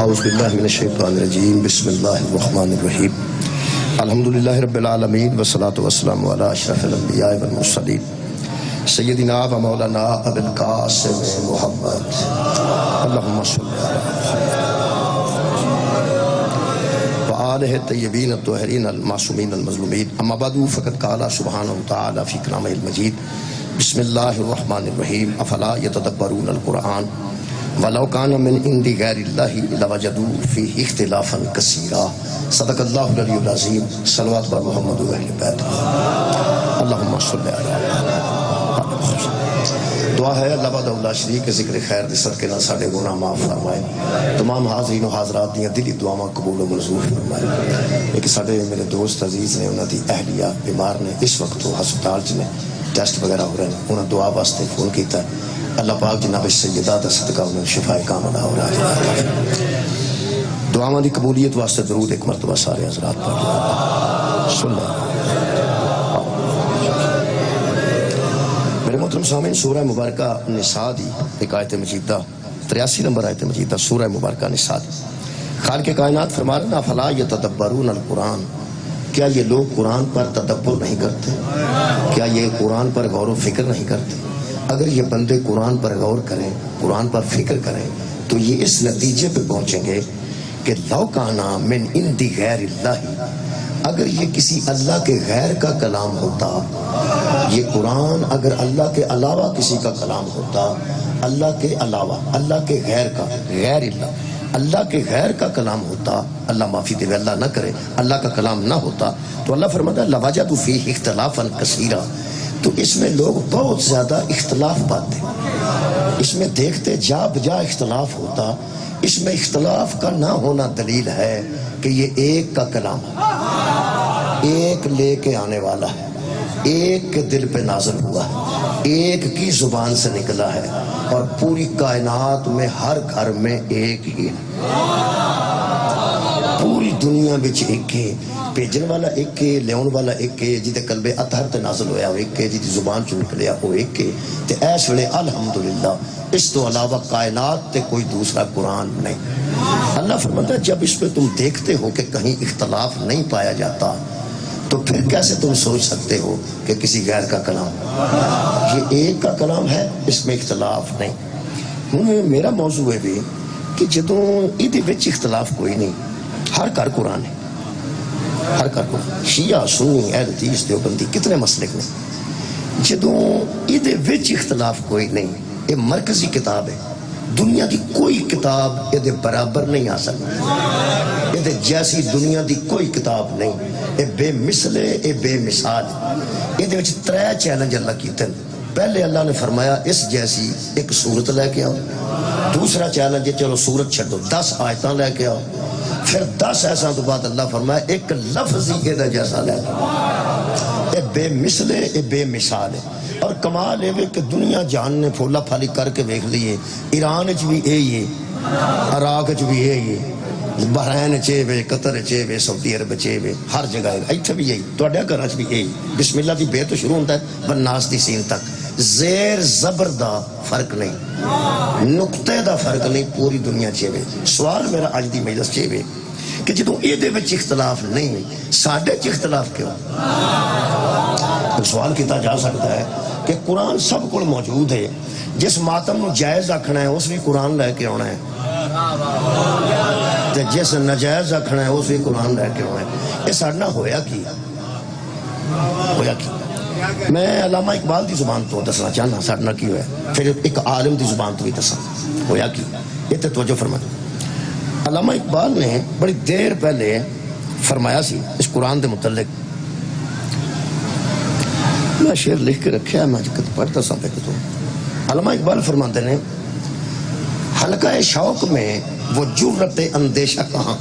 اعوذ باللہ من الشیطان الرجیم بسم اللہ الرحمن الرحیم الحمدللہ رب العالمین والصلاة والسلام علی اشرف الانبیاء والمرسلین سیدنا و مولانا ابی القاسم محمد اللہم صلی علی محمد وآلہ الطیبین الطاہرین المعصومین المظلومین اما بعد فقد قال سبحانہ تعالی فی کلامہ المجید بسم اللہ الرحمن الرحیم افلا یتدبرون القرآن وَلَوْ كَانَ مِنْ عِنْدِ غَيْرِ اللَّهِ لَوَجَدُوا فِيهِ اخْتِلَافًا كَثِيرًا صدق اللہ العلی العظیم صلوات بر محمد و اہل بیت اللہم صلی علی محمد۔ دعا ہے اللہ وحدہ لا شریک کے ذکر خیر دے صدقے نال ساڈے گناہ معاف فرمائے، تمام حاضرین و حاضرات دیاں دلی دعاواں قبول و منظور فرمائے۔ ایک ساڈے میرے دوست عزیز نے، انہاں دی اہلیہ بیمار نے، اس وقت وہ ہسپتال چ نے، ٹیسٹ وغیرہ ہو رہے ہیں، انہاں دعا واسطے فون کیتا ہے۔ اللہ پاک جناب سیدہ دا صدقہ انہیں شفا کاملہ ہو رہا ہے۔ دعاواں دی قبولیت واسطے درود ایک مرتبہ سارے حضرات پڑھ لیں۔ سن لیں میرے محترم سامعین، سورہ مبارکہ نساء دی ایک آیت مجیدہ 83 نمبر آیت مجیدہ سورہ مبارکہ نساء دی خالق کائنات فرما رہے ہیں فلا یتدبرون القرآن، کیا یہ لوگ قرآن پر تدبر نہیں کرتے؟ کیا یہ قرآن پر غور و فکر نہیں کرتے؟ اگر یہ بندے قرآن پر غور کریں، قرآن پر فکر کریں، تو یہ اس نتیجے پہ پہنچیں گے کہ لو کانا من عندی غیر اللہ، اگر یہ کسی اللہ کے غیر کا کلام ہوتا، یہ قرآن اگر اللہ کے علاوہ کسی کا کلام ہوتا، اللہ کے علاوہ، اللہ کے غیر کا، غیر اللہ کے غیر کا کلام ہوتا، اللہ معافی دے، اللہ نہ کرے، اللہ کا کلام نہ ہوتا، تو اللہ فرماتا ہے لوجدوا فیہ اختلافا کثیرا، تو اس میں لوگ بہت زیادہ اختلاف پاتے، اس میں دیکھتے جا بجا اختلاف ہوتا۔ اس میں اختلاف کا نہ ہونا دلیل ہے کہ یہ ایک کا کلام ہے، ایک لے کے آنے والا ہے، ایک کے دل پہ نازل ہوا ہے، ایک کی زبان سے نکلا ہے، اور پوری کائنات میں ہر گھر میں ایک ہی ہے، پوری دنیا بچ ایک ہے، بھیجن والا ایک ہے، لیون والا ایک ہے، جی دے قلب اطہر تے نازل ہویا وہ ایک ہے، جی دی زبان چوں نکلیا وہ ایک ہے، تے ایس ویلے الحمدللہ اس تو علاوہ کائنات تے کوئی دوسرا قرآن نہیں۔ اللہ فرماتا ہے جب اس پہ تم دیکھتے ہو کہ کہیں اختلاف نہیں پایا جاتا، تو پھر کیسے تم سوچ سکتے ہو کہ کسی غیر کا کلام؟ یہ ایک کا کلام ہے، اس میں اختلاف نہیں۔ میرا موضوع ہے بھی کہ جدوں ایدے وچ اختلاف کوئی نہیں، ہر گھر قرآن ہے، ہر گھر قرآن، شیعہ سنی اہل حدیث دیوبندی کتنے مسلک نے، جدوں ایدے وچ اختلاف کوئی نہیں، یہ مرکزی کتاب ہے، دنیا دی کوئی کتاب یہ برابر نہیں آ سکتی، یہ جیسی دنیا دی کوئی کتاب نہیں، یہ بے مثل ہے، یہ بے مثال ہے۔ یہ ترے چیلنج اللہ کیتے ہیں۔ پہلے اللہ نے فرمایا اس جیسی ایک صورت لے کے آؤ، دوسرا چیلنج ہے چلو صورت چھڈو 10 آیتاں لے کے آؤ، پھر 10 ایسا تو بعد اللہ فرمایا ایک لفظ ہی یہ جیسا لے کے آؤ۔ یہ بے مثل ہے، یہ بے مثال ہے، اور کمال ہے کہ دنیا جہان نے پھولا پھالی کر کے دیکھ لیے، ایران چ بھی یہی ہے، عراق چ بھی یہی ہے، بحرین چے قطر چے سعودی عرب چے ہر جگہ ہے، ایتھے بھی یہی، تواڈے گھراں چ بھی یہی، بسم اللہ دی بے تو شروع ہوتا ہے بناس دی سین تک، زیر زبر دا فرق نہیں، نقطے دا فرق نہیں، پوری دنیا چے وے۔ سوال میرا اج دی مجلس چے وے کہ جدوں ایدے وچ اختلاف نہیں، ساڈے چ اختلاف کیوں؟ سوال کیتا جا سکتا ہے کہ قرآن سب کو موجود ہے، جس ماتم نو جائز آکھنا ہے اس بھی قرآن لے کے آنا ہے، تے جس نجائز آکھنا ہے اس بھی قرآن لے کے آنا ہے۔ یہ ساڈا ہویا کی؟ ہویا کی؟ میں علامہ اقبال دی زبان تو دسنا چاہنا ساڈا کی ہویا، پھر ایک عالم دی زبان تو بھی دسنا ہویا کی۔ یہ تے توجہ فرمائیں، علامہ اقبال نے بڑی دیر پہلے فرمایا سی اس قرآن دے متعلق، میں شعر لکھ کے رکھا ہے، میں پڑھتا سا پہ تو علامہ اقبال فرماتے ہیں حلقہ شوق میں وہ جرت اندیشہ کہاں،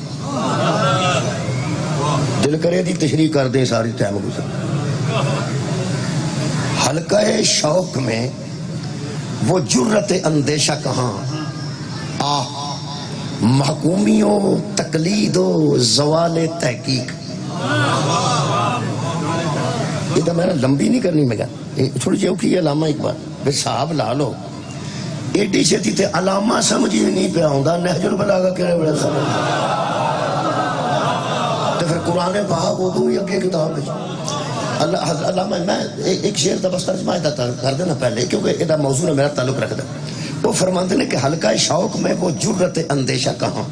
دل کرے دی تشریح کر دیں ساری ٹائم گزر، حلقہ شوق میں وہ جرت اندیشہ کہاں، آہ محکومیوں تقلید و زوال تحقیق۔ یہ تو میں نے لمبی نہیں کرنی، میں تھوڑی جی اوکھی ہے علامہ اقبال، بے صاحب لا لو ایڈی چھتی تے علامہ سمجھ ہی نہیں پیا ہوندا نہج البلاغہ کہڑے بڑے سمجھ تو پھر قرآن پاک اردو ہی اگے کتاب ہے علامہ میں ایک شعر دا بس ترجمہ کر دینا پہلے کیونکہ یہ موضوع نے میرا تعلق رکھتا وہ فرماتے ہیں کہ حلقہ شوق میں وہ جرت اندیشہ کہاں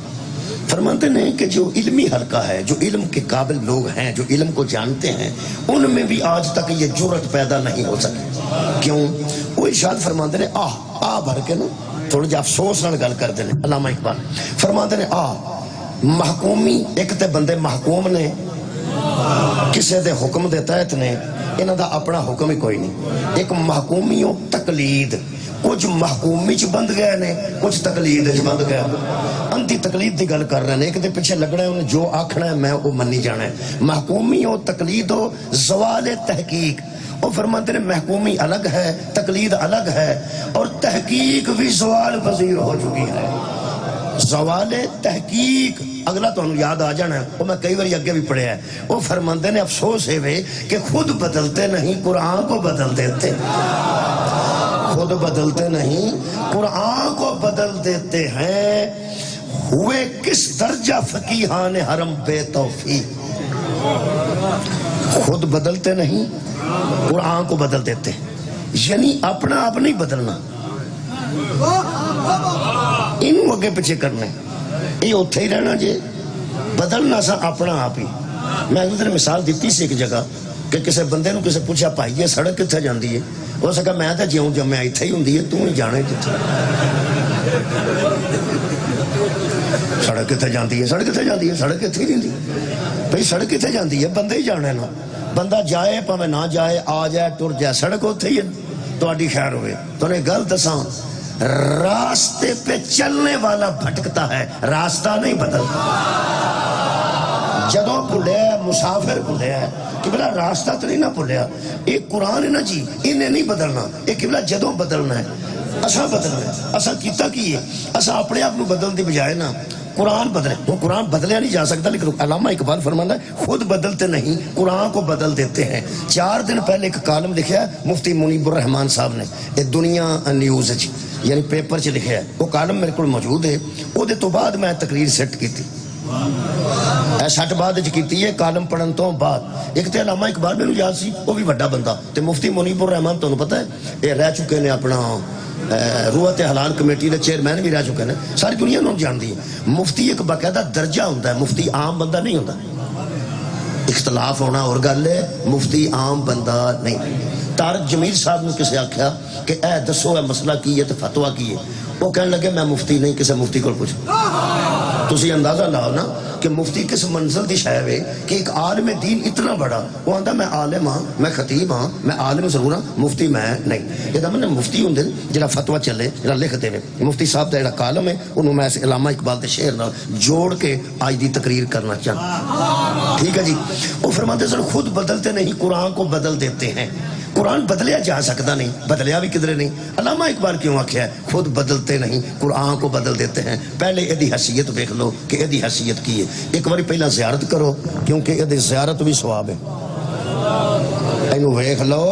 فرماتے ہیں کہ جو علمی حلقہ ہے جو علم کے قابل لوگ ہیں جو علم کو جانتے ہیں ان میں بھی آج تک یہ جرت پیدا نہیں ہو سکی کیوں وہ ارشاد فرماتے ہیں آہ بھر کے نا تھوڑا جا افسوس نال گل کرتے ہیں علامہ اقبال فرماتے ہیں محکومی ایک تے بندے محکوم نے کسے دے حکم دے تحت نے انہاں دا اپنا حکم ہی کوئی نہیں ایک محکومی و تقلید کچھ محکومی چ بند گئے نے کچھ تقلید چ بند گئے انتی تقلید دی گل کر رہے ہیں ایک دے پیچھے لگنا ہے انہیں جو آکھنا ہے میں وہ منی جانا ہے محکومی و تقلید و زوال تحقیق وہ فرماتے ہیں محکومی الگ ہے تقلید الگ ہے اور تحقیق بھی زوال پذیر ہو چکی ہے زوال تحقیق اگلا تو انہوں یاد آ جانا ہے وہ میں کئی باری اگے بھی پڑھے ہیں وہ فرماندے نے افسوس ہے وے کہ خود بدلتے نہیں قرآن کو بدل دیتے خود بدلتے نہیں قرآن کو بدل دیتے ہیں ہوئے کس درجہ فقیہان حرم بے توفیق خود بدلتے نہیں قرآن کو بدل دیتے یعنی اپنا آپ نہیں بدلنا انہوں اگے پیچھے کرنے یہ اتھے ہی رہنا جے بدلنا سا اپنا آپ ہی میں اگر مثال دیتی سی ایک جگہ کہ کسے بندے نو کسے پوچھا پائی یہ سڑک کتھے جاندی ہے وہ سکا میں تا جیوں جب میں اتھے ہی ہوندی ہے تو نہیں جانے کتھے سڑک کتھے جاندی ہے سڑک کتھے جاندی ہے سڑک کتھے جاندی ہے بھئی سڑک کتھے جاندی ہے بندے ہی جانے نا بندہ جائے پاوے نہ جائے آ جائے ٹر جائے سڑک اتھے ہی ہے تو آڈی خیر ہوئے تو نے گل دساں راستے پہ چلنے والا بھٹکتا ہے راستہ نہیں بدلتا جدوں بھولیا مسافر بھولیا کہ بلا راستہ تو نہیں نہ بھولیا ایک قرآن ہے نا جی انہیں نہیں بدلنا ایک بلا جدوں بدلنا ہے اسا بدلنا ہے اسا کیتا کی ہے اسا اپنے آپ کو بدل دی بجائے نا قرآن بدلے وہ قرآن بدلیا نہیں جا سکتا لیکن علامہ اقبال فرمانا ہے خود بدلتے نہیں قرآن کو بدل دیتے ہیں 4 دن پہلے ایک کالم لکھا ہے مفتی منیب الرحمان صاحب نے یہ دنیا نیوز یعنی پیپر چ لکھا ہے وہ کالم میرے کو موجود ہے وہ دے تو بعد میں تقریر سیٹ کی تھی سٹ بعد کی ہے کالم پڑھن تو بعد ایک تے علامہ اقبال میرے یاد سی وہ بھی بڑا بندہ تے مفتی منیب الرحمان تمہیں پتہ ہے یہ رہ چکے نے اپنا روحت حلال کمیٹی دے چیئرمین بھی رہ چکے ہیں ساری دنیا انہوں جان دی ہے مفتی ایک باقاعدہ درجہ ہوتا ہے مفتی عام بندہ نہیں ہوتا اختلاف ہونا اور گل ہے مفتی عام بندہ نہیں طارق جمیل صاحب نے کسے آکھیا کہ اے دسو اے مسئلہ کی ہے تو فتویٰ کی ہے وہ کہنے لگے میں مفتی نہیں کسے مفتی کو پوچھو تسی اندازہ لاؤ نا کہ مفتی کس منزل دی شے ہے کہ ایک عالم دین اتنا بڑا وہ آندا میں عالم ہاں میں خطیب ہاں میں عالم ضرور ہاں مفتی میں نہیں یہ دا میں مفتی ہوندے جڑا فتویٰ چلے جڑا لکھ دے مفتی صاحب دا جڑا کالم ہے انہوں میں علامہ اقبال دے شعر نال جوڑ کے آج دی تقریر کرنا چاہتا ٹھیک ہے جی وہ فرماتے سر خود بدلتے نہیں قرآن کو بدل دیتے ہیں قرآن بدلیا جا سکتا نہیں بدلیا بھی کدھر نہیں علامہ اقبال کیوں آکھیا ہے خود بدلتے نہیں قرآن کو بدل دیتے ہیں پہلے یہ حیثیت دیکھ لو کہ یہ حیثیت کی ہے ایک بار پہلا زیارت کرو کیونکہ یہ زیارت بھی ثواب ہے اینو ویکھ لو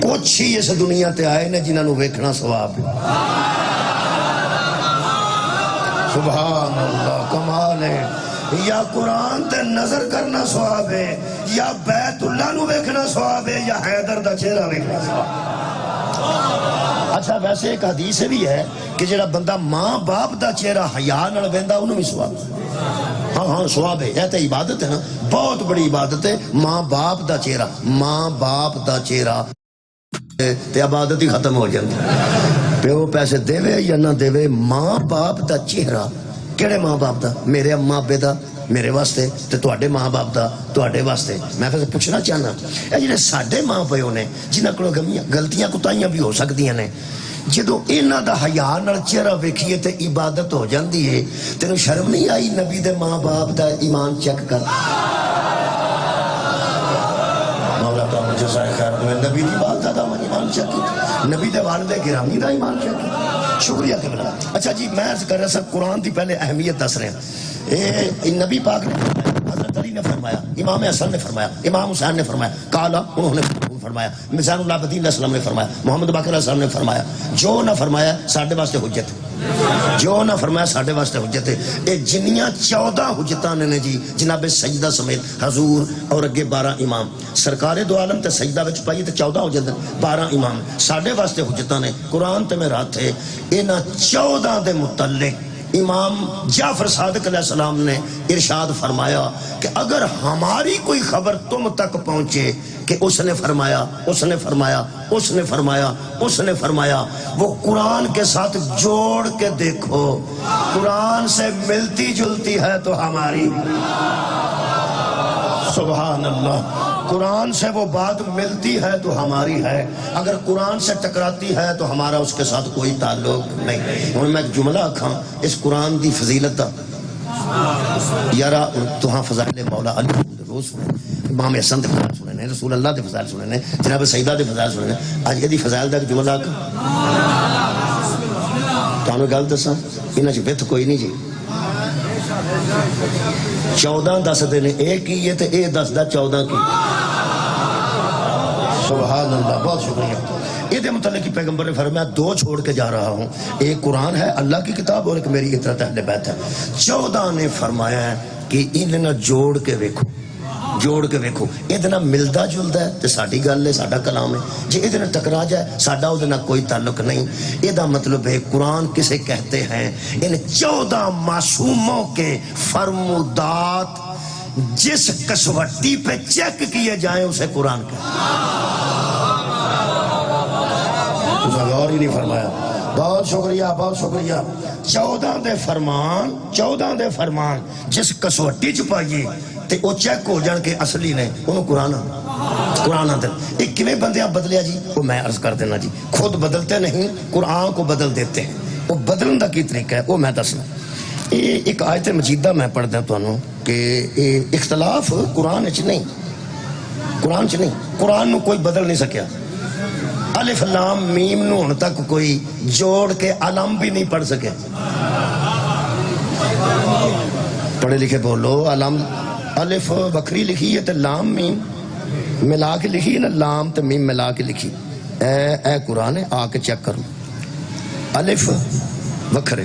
کچھ ہی اس دنیا تے آئے نے جنہاں نو ویکھنا ثواب ہے سبحان اللہ کمال ہے یا قرآن تے نظر کرنا ثواب ہے یا بیت اللہ نو ویکھنا ثواب ہے یا حیدر دا چہرہ ویکھنا ثواب اچھا ویسے ایک حدیث بھی ہے کہ جڑا بندہ ماں باپ دا چہرہ حیا نال ویندا انہوں بھی ثواب ہاں ثواب ہے یہ تے عبادت ہے نا بہت بڑی عبادت ہے ماں باپ دا چہرہ ماں باپ دا چہرہ تے عبادت ہی ختم ہو جاندی پیو پیسے دیوے یا نہ دیوے ماں باپ دا چہرہ کیڑے ماں باپ دا میرے اماں ابے دا میرے واسطے تے تواڈے ماں باپ دا تواڈے واسطے میں پھر پوچھنا چاہنا اے جڑے ساڈے ماں پیو نے جنہاں کولوں غلطیاں کوتاہیاں بھی ہو سکدیاں نے جدوں انہاں دا حیا نال چہرہ ویکھیے تے عبادت ہو جاندی ہے تینوں شرم نہیں آئی نبی دے ماں باپ دا ایمان چیک کر مولا تعالی جزائے خیر دے نبی دی بات دا ایمان چیک کر نبی دے والد گرامی دا ایمان چیک کر شکریہ قبلہ اچھا جی میں عرض کر رہا سب قرآن دی پہلے اہمیت دس رہے ہیں نبی پاک نے حضرت علی نے فرمایا امام حسن نے فرمایا امام حسین نے فرمایا کالا انہوں نے نے فرمایا, مزار اللہ بدین علیہ السلام نے فرمایا, محمد باقر علیہ السلام نے فرمایا. جو نہ فرمایا ساڈے واسطے حجت, جو نہ فرمایا ساڈے واسطے حجت ہے. اے جنیاں 14 حجتاں نے جی جناب سجدہ سمیت حضور اور اگے 12 امام سرکار دو عالم تے سجدہ وچ پائی تے 14 ہو جاندے, 12 امام ساڈے واسطے حجتاں نے. قرآن تے میرا ہاتھ ہے, انہاں 14 دے متعلق امام جعفر صادق علیہ السلام نے ارشاد فرمایا کہ اگر ہماری کوئی خبر تم تک پہنچے کہ اس نے فرمایا, اس نے فرمایا, اس نے فرمایا, اس نے فرمایا, وہ قرآن کے ساتھ جوڑ کے دیکھو, قرآن سے ملتی جلتی ہے تو ہماری, سبحان اللہ, قرآن سے وہ بات ملتی ہے تو ہماری ہے, اگر قرآن سے ٹکراتی ہے تو ہمارا اس کے ساتھ کوئی تعلق نہیں. ہوں میں ایک جملہ آکھاں اس قرآن دی فضیلت دا, یارا تہاں فضائل مولا علی روز امام حسن دے فضائل سنے نے, رسول اللہ دے فضائل سنے نے, جناب سیدہ دے فضائل سنے نے. اج یہ دی فضائل دا ایک جملہ آکھاں تانوں گل دساں, انہاں چ وتھ کوئی نہیں جی. 14 دسدے نے اے کی ہے تے اے دسدا 14 کی. سبحان اللہ, بہت شکریہ. یہ دے متعلق کی پیغمبر نے فرمایا 2 چھوڑ کے جا رہا ہوں, ایک قرآن ہے اللہ کی کتاب اور ایک میری اطاعت اہل بیت ہے. 14 نے فرمایا ہے کہ انہاں جوڑ کے ویکھو, جوڑ کے ویکھو, یہ ملتا جلتا ہے تو ساری گل ہے, ساڈا کلام ہے. جی یہ ٹکرا جائے ساڈا وہ کوئی تعلق نہیں. یہ مطلب ہے قرآن کسے کہتے ہیں ان 14 معصوموں کے فرمودات جس کسوٹی پہ چیک کیے جائیں اسے قرآن کہتے ہیں. غور ہی نہیں فرمایا. بہت شکریہ, بہت شکریہ. 14 دے فرمان جس کسوٹی چ پائیے تے او چیک ہو جان کے اصلی نے, انہوں قرآن آتے. ایک کیویں بندیاں بدلیا جی, وہ میں عرض کر دینا جی, خود بدلتے نہیں قرآن کو بدل دیتے ہیں. وہ بدلن دا کی طریقہ ہے وہ میں دسنا. ایک آیت مجیدہ میں پڑھ دیں تانوں کہ اختلاف قرآن چ نہیں, قرآن چ نہیں, قرآن نو کوئی بدل نہیں سکیا. الف لام میم نو ہن تک کوئی جوڑ کے علم بھی نہیں پڑھ سکے. پڑھے لکھے بولو, علم الف وکری لکھی ہے تے لام میم ملا کے لکھی ہے نا, لام تے میم ملا کے لکھی. اے قرآن ہے, آ کے چیک کرو. الف وکھرے,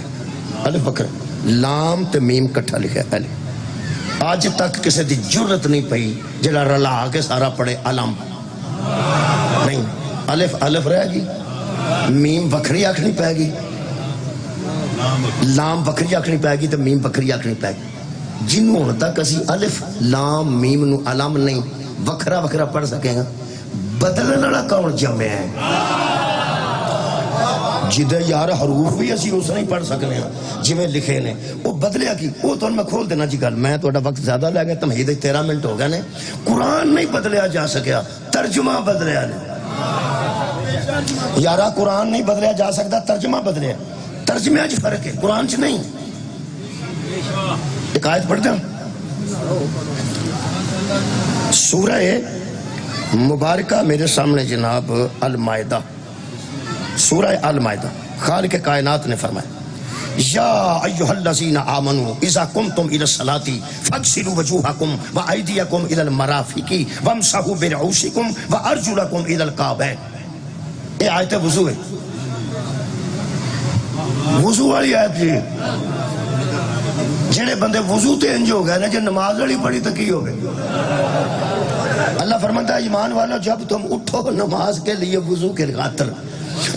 الف وکھرے, لام تے میم کٹھا لکھا ہے. اج تک کسی دی جرت نہیں پئی جڑا رلا کے سارا پڑھے علم نہیں. الف الف رہ گی, میم وکھری آکھنی پائے گی, لام وکھری آکھنی پائے گی تے میم وکھری آکھنی پائے گی. جنہوں تک اسی الف لام میم نو علم نہیں وکھرا وکھرا پڑھ سکیں گا, بدلن والا کون جمع ہے؟ جدے یار حروف بھی اسی اس نہیں پڑھ سکنے ہیں جی میں لکھے نے, وہ بدلیا کی وہ تو میں کھول دینا جی گل. میں تو وقت زیادہ لے گیا, تمہید 13 منٹ ہو گئے نے. قرآن نہیں بدلیا جا سکیا, ترجمہ بدلیا نے. یارا قرآن نہیں بدلیا جا سکتا, ترجمہ بدلیا. ترجمے اج فرق ہے, قرآن چ نہیں. ایک آیت پڑھتے ہیں سورہ مبارکہ میرے سامنے جناب المائدہ, سورہ المائدہ. خالق کائنات نے فرمایا یا ایھا الذین آمنوا اذا قمتم الی الصلاۃ فاغسلوا وجوہکم وایدیکم الی المرافق وامسحوا برؤوسکم وارجلکم الی الکعبین. یہ آیت وضو ہے, وضو والی آیت جی. جڑے بندے وضو تے انج ہو گئے نا, جو نماز والی پڑھی تو کی ہو گئے. اللہ فرماتا ہے ایمان والو جب تم اٹھو نماز کے لیے وضو کے خاطر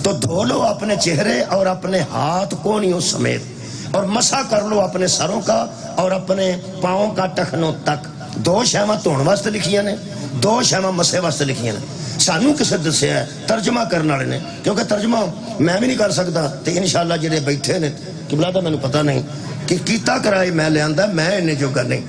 تو دھو لو اپنے چہرے اور اپنے ہاتھ کونیوں سمیت, اور مسح کر لو اپنے سروں کا اور اپنے پاؤں کا ٹخنوں تک. 2 شیواں دھون واسطے لکھیاں نے, 2 شیواں مسح واسطے لکھیاں نے. سانو کسے دسیا ہے؟ ترجمہ کرنے والے نے, کیونکہ ترجمہ میں بھی نہیں کر سکتا تے انشاءاللہ جڑے بیٹھے نے قبلہ دا مینوں پتہ نہیں کہ کیتا کرائے میں لے آندا, میں انہیں جو کر نہیں.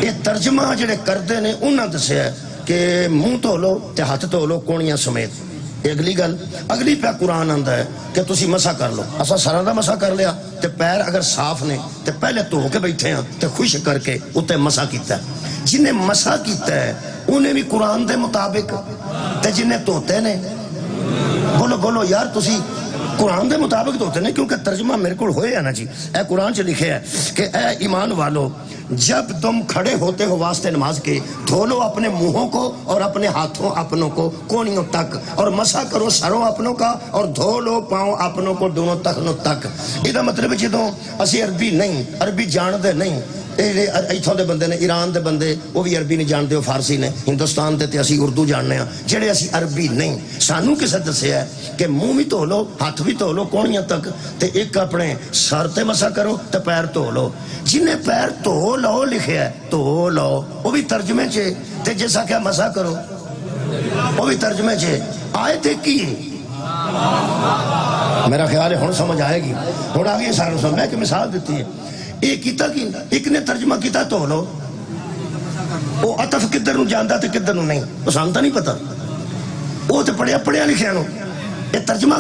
یہ ترجمہ جڑے کردے نے انہاں دسیا ہے کہ منہ دھو لو تے ہاتھ دھو لو کونیاں سمیت. اگلی گل, اگلی پہ قرآن آندا ہے کہ تسی مسح کر لو. اسا سراں دا مسح کر لیا تے پیر اگر صاف نے تے پہلے دھو کے بیٹھے ہیں تے خشک کر کے اوتے مسح کیتا ہے. جنہیں مسح کیتا ہے انہیں بھی قرآن دے مطابق, تے جنہیں دھوتے نے بولو بولو یار تسی قرآن دے مطابق دھوتے نے, کیونکہ ترجمہ میرے کو ہوئے ہے نا جی. اے قرآن چ لکھے ہے کہ اے ایمان والو جب تم کھڑے ہوتے ہو واسطے نماز کے دھو لو اپنے منہوں کو اور اپنے ہاتھوں اپنوں کو کونیوں تک اور مسح کرو سروں اپنوں کا اور دھو لو پاؤں اپنوں کو دونوں تخنوں تک. یہ مطلب جدوں اسی عربی نہیں عربی جاندے نہیں ایتھوں دے بندے نے ایران دے بندے وہ بھی عربی نہیں جانتے وہ فارسی نے ہندوستان دے تے اسی اردو جاننے ہیں جڑے اسی عربی نہیں سانو کسے دسیا ہے کہ منہ بھی دھو لو ہاتھ بھی دھو لو کونیاں تک تے ایک اپنے سر تے مسا کرو تے پیر دھو لو. جنہیں پیر دھو لو لکھیا ہے دھو لو وہ بھی ترجمے چے تے جیسا کیا مسا کرو وہ بھی ترجمے چے آئے تے کی میرا خیال ہے ہن سمجھ آئے گی ہن آگے سارے سمجھ میں کہ مثال دیتی ہے ایک کیتا کی ایک نے ترجمہ کیتا تو لو وہ عطف کدھر نو جاندا تے کدھر نو نہیں وہ سانتا نہیں پتا وہ تے پڑھیا لکھیا نو یہ ترجمہ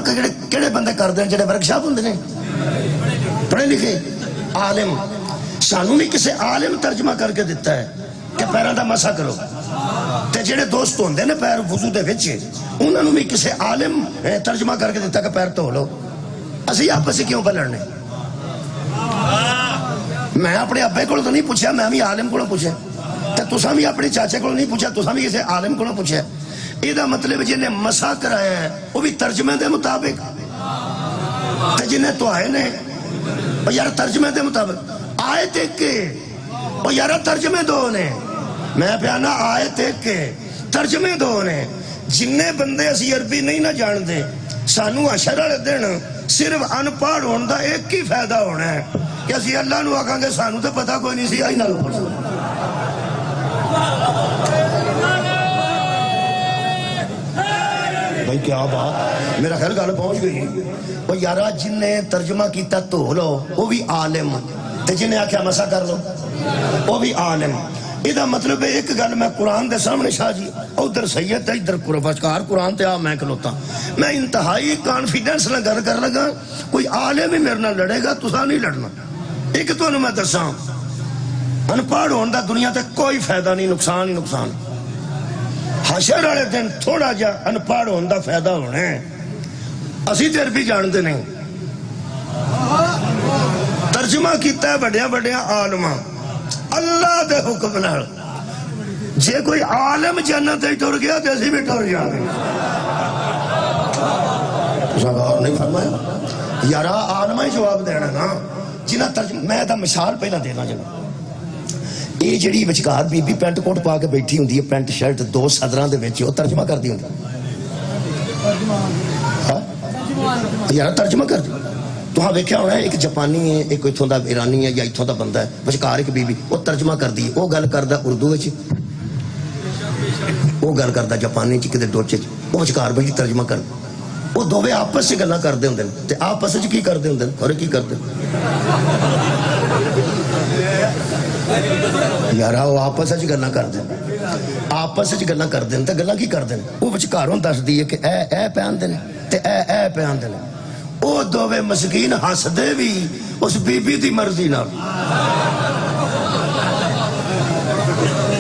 کیڑے بندے کردے ہیں جڑے ورکشاپ ہوندے نے پڑھے لکھے عالم سانو بھی کسے عالم ترجمہ کر کے دیتا ہے کہ پیراں دا مسا کرو تے جڑے دوست ہوندے نے پیر وضو دے وچ انہاں نو بھی کسے عالم ترجمہ کر کے دیتا کہ پیر دھو لو. اسی آپس کیوں لڑنے میں اپنے ابے کو تو نہیں پوچھا میں بھی عالم کو پوچھا تے تساں بھی اپنے چاچے کو نہیں پوچھا تساں بھی کسی عالم کو پوچھا. یہ مطلب جنہیں مسا کرایا ہے وہ بھی ترجمے دے مطابق تے جنہیں تو آئے نے یار ترجمے دے مطابق آئے دیکھ کے وہ یار ترجمے دو نے میں پیانا آئے دیکھ کے ترجمے دو نے جنہیں بندے اسی عربی نہیں نہ جان دے سانو حشر والے دن صرف ان پڑھ ہونے دا ایک ہی فائدہ ہونا ہے کہ اسی اللہ نو آکھاں گے سانو تے پتہ کوئی نہیں سی آئی نال پڑھ بھائی کیا بات میرا خیال گل پہنچ گئی. وہ یارا جن نے ترجمہ کیتا دھو لو وہ بھی عالم تے جن نے آکھیا مسا کر لو وہ بھی عالم. یہ مطلب ہے ایک گل میں قرآن دے سامنے شاہ جی ادھر سید ادھر وچکار قرآن تے آ میں کھلوتا میں انتہائی کانفیڈنس نہ گل کر لگا کوئی عالم ہی میرے نال لڑے گا تساں نہیں لڑنا. ایک تانوں میں دساں ان پڑھ ہون دا دنیا تے کوئی فائدہ نہیں نقصان ہی نقصان. حشر والے دن تھوڑا جا ان پڑھ ہون دا فائدہ ہونا ہے. اسی تے عربی جانتے نہیں ترجمہ کیتا ہے بڑیا عالماں اللہ دے حکم نال جے کوئی عالم جنت تے ٹر گیا تے اسی بھی ٹر جانے. تساں غور نہیں فرمایا یارا عالماں ہی جواب دینا نا جنہاں ترجمہ میں دا مثال پہلا دینا جناب یہ جڑی وچکار بی بی پینٹ کوٹ پا کے بیٹھی ہوندی ہے پینٹ شرٹ دو صدراں دے وچ او ترجمہ کردی ہوندی یار ترجمہ کر دی تو ہاں ویکھیا ہونا ہے ایک جاپانی ہے ایک اتھوں دا ایرانی ہے یا اتھوں دا بندہ ہے وچکار ایک بی بی وہ ترجمہ کر دی وہ گل کردا اردو وچ وہ گل کردا جاپانی چ کدے ڈوچے وہ وچکار بیٹھی ترجمہ کر وہ دوویں آپس وچ گلاں کردے ہوندے تے آپس وچ کی کردے ہوندے اور کی کردے یارا وہ آپس وچ گلاں کردے آپس وچ گلاں کردے تے گلاں کی کردے وہ وچکاروں دسدی ہے کہ اے پیاندے نے تے اے پیاندے نے وہ دوویں مسکین ہسدے بھی اس بی بی دی مرضی نال.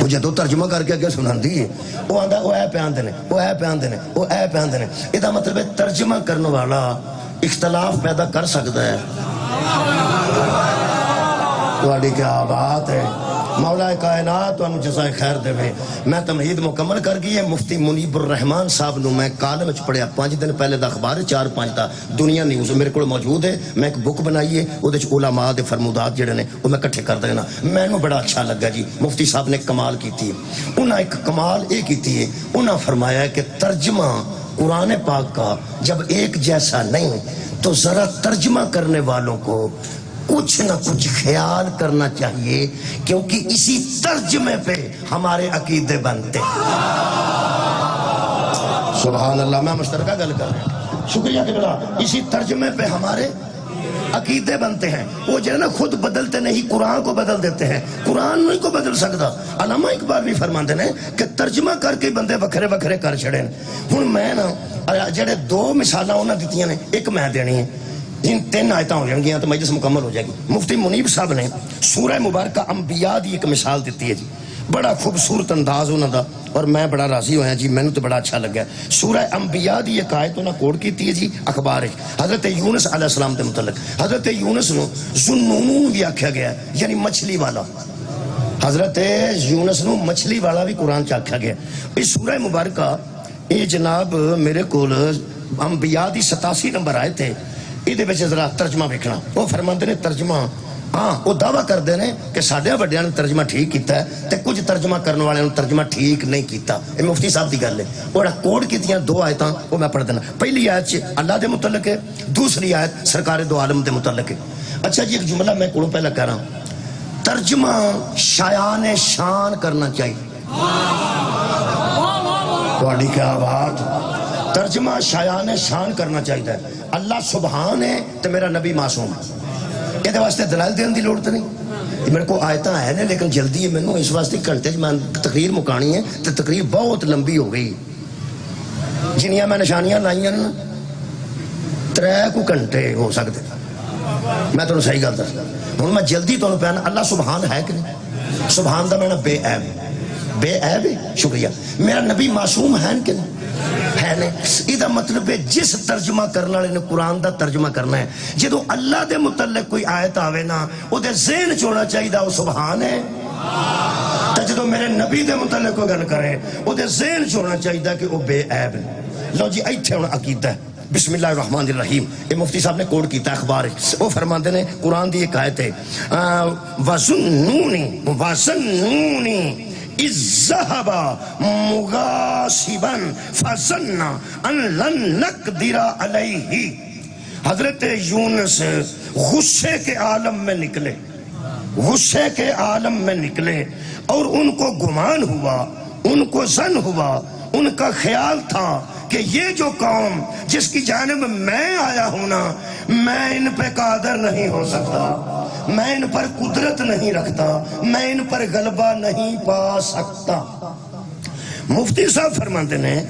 وہ جدو ترجمہ کر کے اگے سناندی ہے وہ آندا وہ اے پیاندے نے وہ اے پیاندے نے وہ اے پیاندے نے. یہ دا مطلب ہے ترجمہ کرنے والا اختلاف پیدا کر سکتا ہے. تواڈی کیا بات ہے مولا کائنات تانوں جزائے خیر دے. میں تمہید مکمل کر گئی ہے. مفتی منیب الرحمان صاحب نو میں کالم وچ پڑھیا 5 دن پہلے دا اخبار 4-5 دا دنیا نیوز میرے کو موجود ہے. میں ایک بک بنائی ہے اودے وچ علماء دے فرمودات جڑے نے وہ میں اکٹھے کر دینا. مینوں بڑا اچھا لگا جی مفتی صاحب نے کمال کیتی ہے. انہاں ایک کمال یہ کیتی ہے انہاں فرمایا ہے کہ ترجمہ قرآن پاک کا جب ایک جیسا نہیں تو ذرا ترجمہ کرنے والوں کو کچھ نہ کچھ خیال کرنا چاہیے کیونکہ اسی ترجمے پہ ہمارے عقیدے بنتے. سبحان اللہ میں مشترکہ گل کر رہا ہوں شکریہ قبلہ. اسی ترجمے پہ ہمارے عقیدے بنتے ہیں. وہ جو ہے نا خود بدلتے نہیں قرآن کو بدل دیتے ہیں. قرآن نہیں کو بدل سکتا. علامہ اقبال بھی فرماتے ہیں کہ ترجمہ کر کے بندے وکھرے وکھرے کر چھڑے. ہوں میں نا جڑے 2 مثالاں انہاں دتیاں نے ایک میں دینی ہے. ان 3 آیتیں ہو جائیں گی تو مجلس مکمل ہو جائے گی. مفتی منیب صاحب نے سورہ مبارکہ انبیاء دی ایک مثال دیتی ہے جی. بڑا خوبصورت انداز انہاں دا اور میں بڑا راضی ہویا جی. میں نے تو بڑا اچھا لگا. سورہ انبیاء دی ایک آیت انہاں کوٹ کیتی ہے جی اخبار ہے حضرت یونس علیہ السلام دے متعلق. حضرت یونس نو ذنون بھی آکھیا گیا یعنی مچھلی والا. حضرت یونس نو مچھلی والا بھی قرآن چ آکھیا گیا. اس سورہ مبارکہ یہ جناب میرے کول انبیاء دی 87 نمبر آئے تھے. یہ ذرا ترجمہ ویکھنا. وہ فرماتے نے ترجمہ ہاں وہ دعویٰ کرتے ہیں کہ سڈیا وڈیا نے ترجمہ ٹھیک کیتا ہے تے کچھ ترجمہ کرنے والے نے ترجمہ ٹھیک نہیں کیتا. یہ مفتی صاحب کی گل ہے. وہ کوڈ کیتیاں 2 آیتاں وہ میں پڑھ دینا. پہلی آیت اللہ دے متعلق ہے, دوسری آیت سرکار دو عالم دے متعلق ہے. اچھا جی ایک جملہ میں کوڑوں پہلا کہہ رہا ہوں. ترجمہ شایان شان کرنا چاہیے. تھوڑی کیا بات. ترجمہ شایان شان کرنا چاہیے. اللہ سبحان ہے تو میرا نبی معصوم ہے. یہ واسطے دلائل دین دی لوڑ تو نہیں. میرے کو آیتاں ہے نے لیکن جلدی ہے مینوں اس واسطے گھنٹے میں تقریر مکانی ہے تو تقریر بہت لمبی ہو گئی. جنیاں میں نشانیاں لائیاں نا 3 گھنٹے ہو سکتے. میں تمہیں صحیح گل دس ہوں میں جلدی تمہیں پہنا. اللہ سبحان ہے کہ نہیں؟ سبحان دا میں بے عیب. بے عیب ہے. شکریہ. میرا نبی معصوم ہے کہ نہیں؟ ہے نہیں. یہ مطلب ہے جس ترجمہ کرنے والے نے قرآن دا ترجمہ کرنا ہے جدو اللہ دے متعلق کوئی آیت آوے نا وہ دے ذہن چونا چاہیے وہ سبحان ہے. جدو میرے نبی دے متعلق کوئی گل کرے وہ دے ذہن چونا چاہیے کہ وہ بے عیب ہے. لو جی ایتھے ہن عقیدہ ہے. بسم اللہ الرحمن الرحیم. یہ مفتی صاحب نے کوڈ کیتا اخبار. وہ فرماتے ہیں قرآن دی ایک آیت ہے وَظُنُّونِ اِذْ ذَهَبَ مُغَاصِبًا فَظَنَّ أَن لَّن نَّقْدِرَ عَلَيْهِ. حضرت یونس غصے کے عالم میں نکلے. غصے کے عالم میں نکلے اور ان کو گمان ہوا, ان کو ظن ہوا, ان کا خیال تھا کہ یہ جو قوم جس کی جانب میں آیا ہوں نا میں ان پہ قادر نہیں ہو سکتا, میں ان پر قدرت نہیں رکھتا, میں ان پر غلبہ نہیں پا سکتا. مفتی صاحب فرماتے ہیں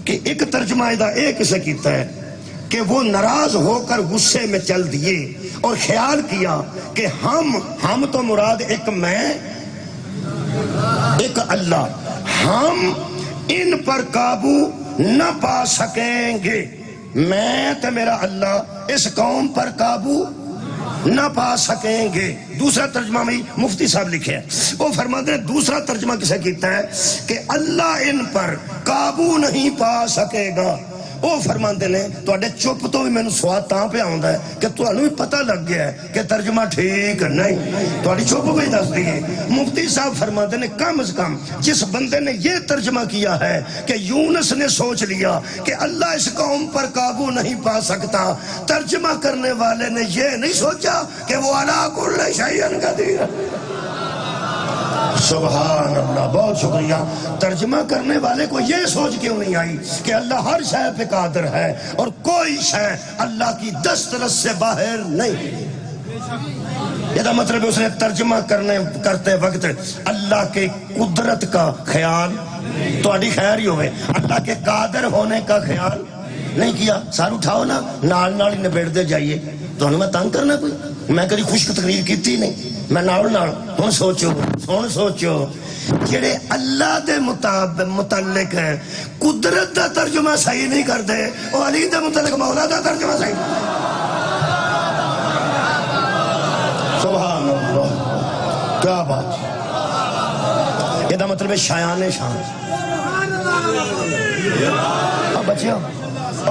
کہ ایک ترجمہ دا ایک سے کیتا ہے کہ وہ ناراض ہو کر غصے میں چل دیے اور خیال کیا کہ ہم تو مراد ایک میں ایک اللہ, ہم ان پر قابو نہ پا سکیں گے. میں تو میرا اللہ اس قوم پر قابو نہ پا سکیں گے. دوسرا ترجمہ میں مفتی صاحب لکھے ہیں. وہ فرماتے ہیں دوسرا ترجمہ کسے کیتا ہے کہ اللہ ان پر قابو نہیں پا سکے گا. وہ فرماتے ہیں تواڈے چپ تو بھی مینوں سواد تاں پہ آوندا ہے کہ تانوں بھی پتہ لگ گیا ہے کہ ترجمہ ٹھیک نہیں. تواڈی چپ بھی دس دی ہے. مفتی صاحب فرماتے ہیں کم از کم جس بندے نے یہ ترجمہ کیا ہے کہ یونس نے سوچ لیا کہ اللہ اس قوم پر قابو نہیں پا سکتا, ترجمہ کرنے والے نے یہ نہیں سوچا کہ وہ علی کل شیء قدیر. سبحان اللہ. بہت شکریہ. ترجمہ کرنے والے کو یہ سوچ کیوں نہیں آئی کہ اللہ ہر شے پہ قادر ہے اور کوئی شے اللہ کی دسترس سے باہر نہیں. یہ مطلب ہے اس نے ترجمہ کرتے وقت اللہ کے قدرت کا خیال تہاڈی خیر ہی ہوئے, اللہ کے قادر ہونے کا خیال نہیں کیا. سار اٹھاؤ نا نال ہی نبیڑ دے جائیے. تمہیں میں تنگ کرنا کوئی؟ میں کبھی خشک تقریر کیتی نہیں. میں نال ہوں سوچو جڑے اللہ دے متعلق ہے قدرت دا ترجمہ صحیح نہیں کرتے وہ علی دے متعلق مولا دا ترجمہ صحیح. سبحان اللہ. کیا بات. یہ مطلب ہے شایان شان.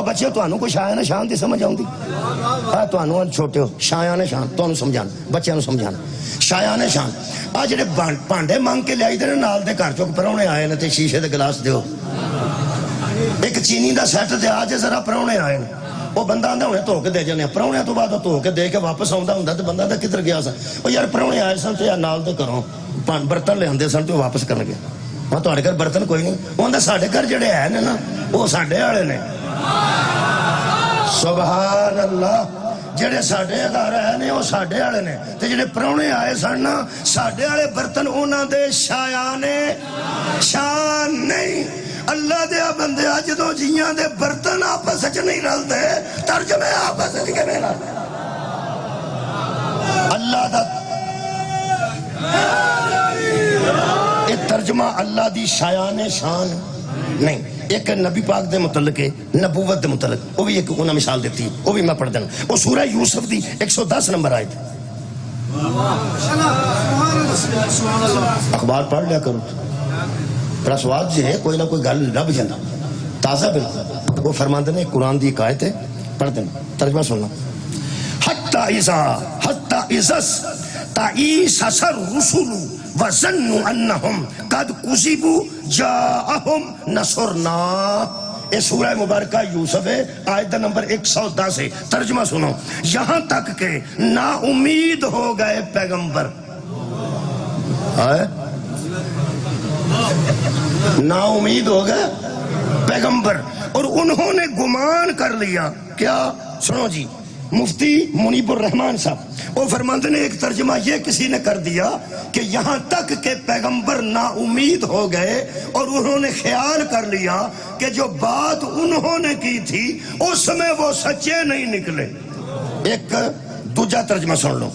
بچے تمہیں کوئی شایان شان دی سمجھ آؤں گی؟ تمہیں چھوٹے ہو شایان شان تمہیں سمجھانا, بچوں سمجھانا شایان شان. آ جڑے بانڈے مانگ کے لے دے نال دے گھر چو پراؤنے آئے نے تے شیشے دے گلاس دیو, ایک چینی دا سیٹ دے آ جے ذرا پراؤنے آئے نے. وہ بندہ آندا ہونے دھو کے دے جانے, پراؤنے تو بعد دھو کے دے کے واپس آوندا ہوندا تے بندہ تے کدھر گیا سا. او یار پراؤنے آئے سن تے نال دے گھروں برتن لے آندے سن تے واپس کرن گیا. میں تہاڈے گھر برتن کوئی نہیں. وہ آندا ساڈے گھر جڑے ہے نے نا وہ ساڈے والے نے. سبحان اللہ. جڑے ساڈے گھر آئے نے وہ ساڈے والے نے تے جڑے پراؤنے آئے سن نا ساڈے والے برتن انہاں دے شایان شان نہیں. اللہ دے بندے جدوں جیاں دے برتن آپس وچ نہیں رلدے ترجمے آپس وچ کیویں رلدے؟ اللہ دا یہ ترجمہ اللہ دی شایان شان نہیں. ایک نبی پاک دے متعلق ہے نبوت دے متعلق وہ بھی ایک انہاں مثال دیتی وہ بھی میں پڑھ دینا. وہ سورہ یوسف دی 110 نمبر آیت. اخبار پڑھ لیا کرو، پرس واضح ہے کوئی نہ کوئی گل لب جانا تازہ بالکل. وہ فرماندے نے قرآن دی ایک آیت ہے، پڑھ دینا ترجمہ سننا. حتی اذا تعیسس الرسل وظنوا انہم قد کذبوا جاءہم نصرنا. یہ سورہ مبارکہ یوسف ہے، آیت نمبر 110 ہے. ترجمہ سنو. یہاں تک کہ نا امید ہو گئے پیغمبر، نا امید ہو گئے پیغمبر، اور انہوں نے گمان کر لیا. کیا؟ سنو جی، مفتی منیب الرحمان صاحب وہ فرماتے نے ایک ترجمہ یہ کسی نے کر دیا کہ یہاں تک کہ پیغمبر نا امید ہو گئے اور انہوں نے خیال کر لیا کہ جو بات انہوں نے کی تھی اس میں وہ سچے نہیں نکلے. ایک دوجا ترجمہ سن لو.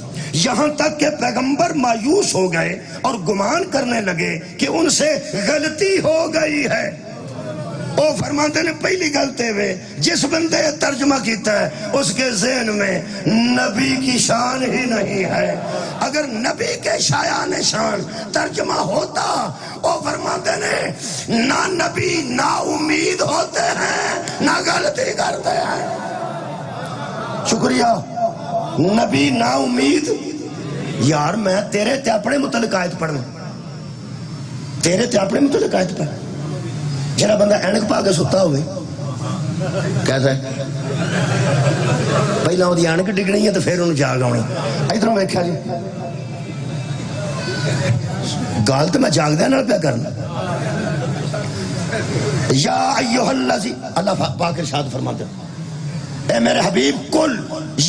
یہاں تک کہ پیغمبر مایوس ہو گئے اور گمان کرنے لگے کہ ان سے غلطی ہو گئی ہے. وہ فرماتے نے پہلی غلطی ہوئے جس بندے ترجمہ کیتا ہے اس کے ذہن میں نبی کی شان ہی نہیں ہے. اگر نبی کے شایان شان ترجمہ ہوتا، وہ فرماتے نے نہ نبی نا امید ہوتے ہیں نہ غلطی کرتے ہیں. شکریہ. نبی نا امید. یار میں تیرے تے اپنے متعلق آیت پڑھنا، تیرے تے اپنے متعلق آیت پڑھ. جڑا بندہ اینک پا کے ستا ہوئے کیسا ہے؟ پہلا وہ اینک ڈگنی ہے تو پھر انہوں جاگ آنی. ادھروں ویکھیا جی گال تو میں جاگ دیا نال پیا کرنا. یا ایھا الذی، اللہ پاک ارشاد فرماتے ہیں اے میرے حبیب کل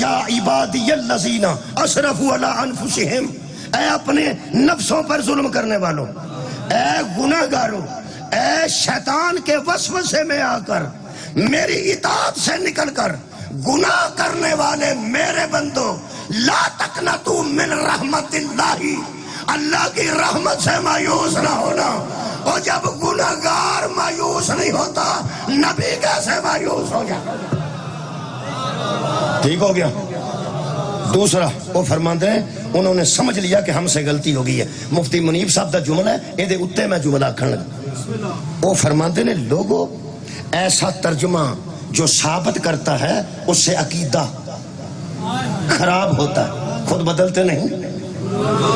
یا عبادی الذین اسرفوا علی انفسہم، اے اپنے نفسوں پر ظلم کرنے والوں، اے گناہ گاروں، اے شیطان کے وسوسے میں آ کر میری اطاعت سے نکل کر گناہ کرنے والے میرے بندوں، لا تقنطوا من رحمت اللہ، اللہ کی رحمت سے مایوس نہ ہونا. اور جب گناہ گار مایوس نہیں ہوتا نبی کیسے مایوس ہو جائے؟ ٹھیک ہو گیا. دوسرا وہ فرماتے ہیں انہوں نے سمجھ لیا کہ ہم سے غلطی ہو گئی ہے. مفتی منیب صاحب دا جملہ ہے، یہ اتنے میں جملہ آکھن لگا. وہ فرماتے ہیں لوگوں ایسا ترجمہ جو ثابت کرتا ہے اس سے عقیدہ خراب ہوتا ہے. خود بدلتے نہیں،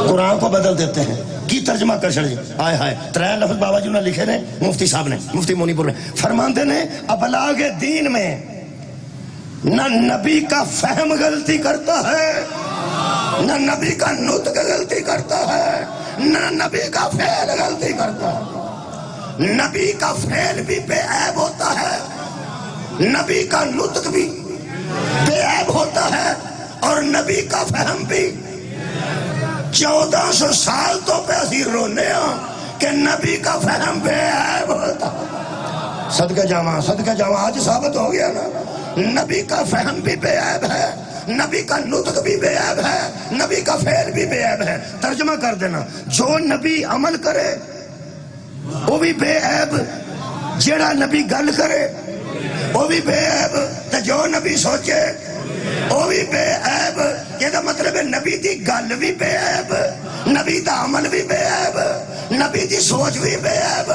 قرآن کو بدل دیتے ہیں. کی ترجمہ کر چڑھے آئے ہائے 3 لفظ بابا جی نے لکھے نے مفتی صاحب نے، مفتی منیب نے. فرماتے ہیں ابلاغ دین میں نہ نبی کا فہم غلطی کرتا ہے، نہ نبی کا نطق غلطی کرتا ہے، نہ نبی کا فعل غلطی کرتا ہے. نبی کا فعل بھی بے عیب ہوتا ہے، نبی کا نطق بھی بے عیب ہوتا ہے، اور نبی کا فہم بھی. 1400 سال تو پہ اسی رونے ہاں کہ نبی کا فہم بے عیب ہوتا. صدقہ جاواں آج ثابت ہو گیا نا. نبی کا فہم بھی بے عیب ہے، نبی کا نطق بھی بے عیب ہے، نبی کا فعل بھی بے عیب ہے. ترجمہ کر دینا، جو نبی عمل کرے وہ بھی بے عیب، جیڑا نبی گل کرے وہ بھی بے عیب، تے جو نبی سوچے وہ بھی بے عیب. یہ مطلب ہے نبی دی گل بھی بے عیب، نبی دا عمل بھی بے عیب، نبی دی سوچ بھی بے عیب.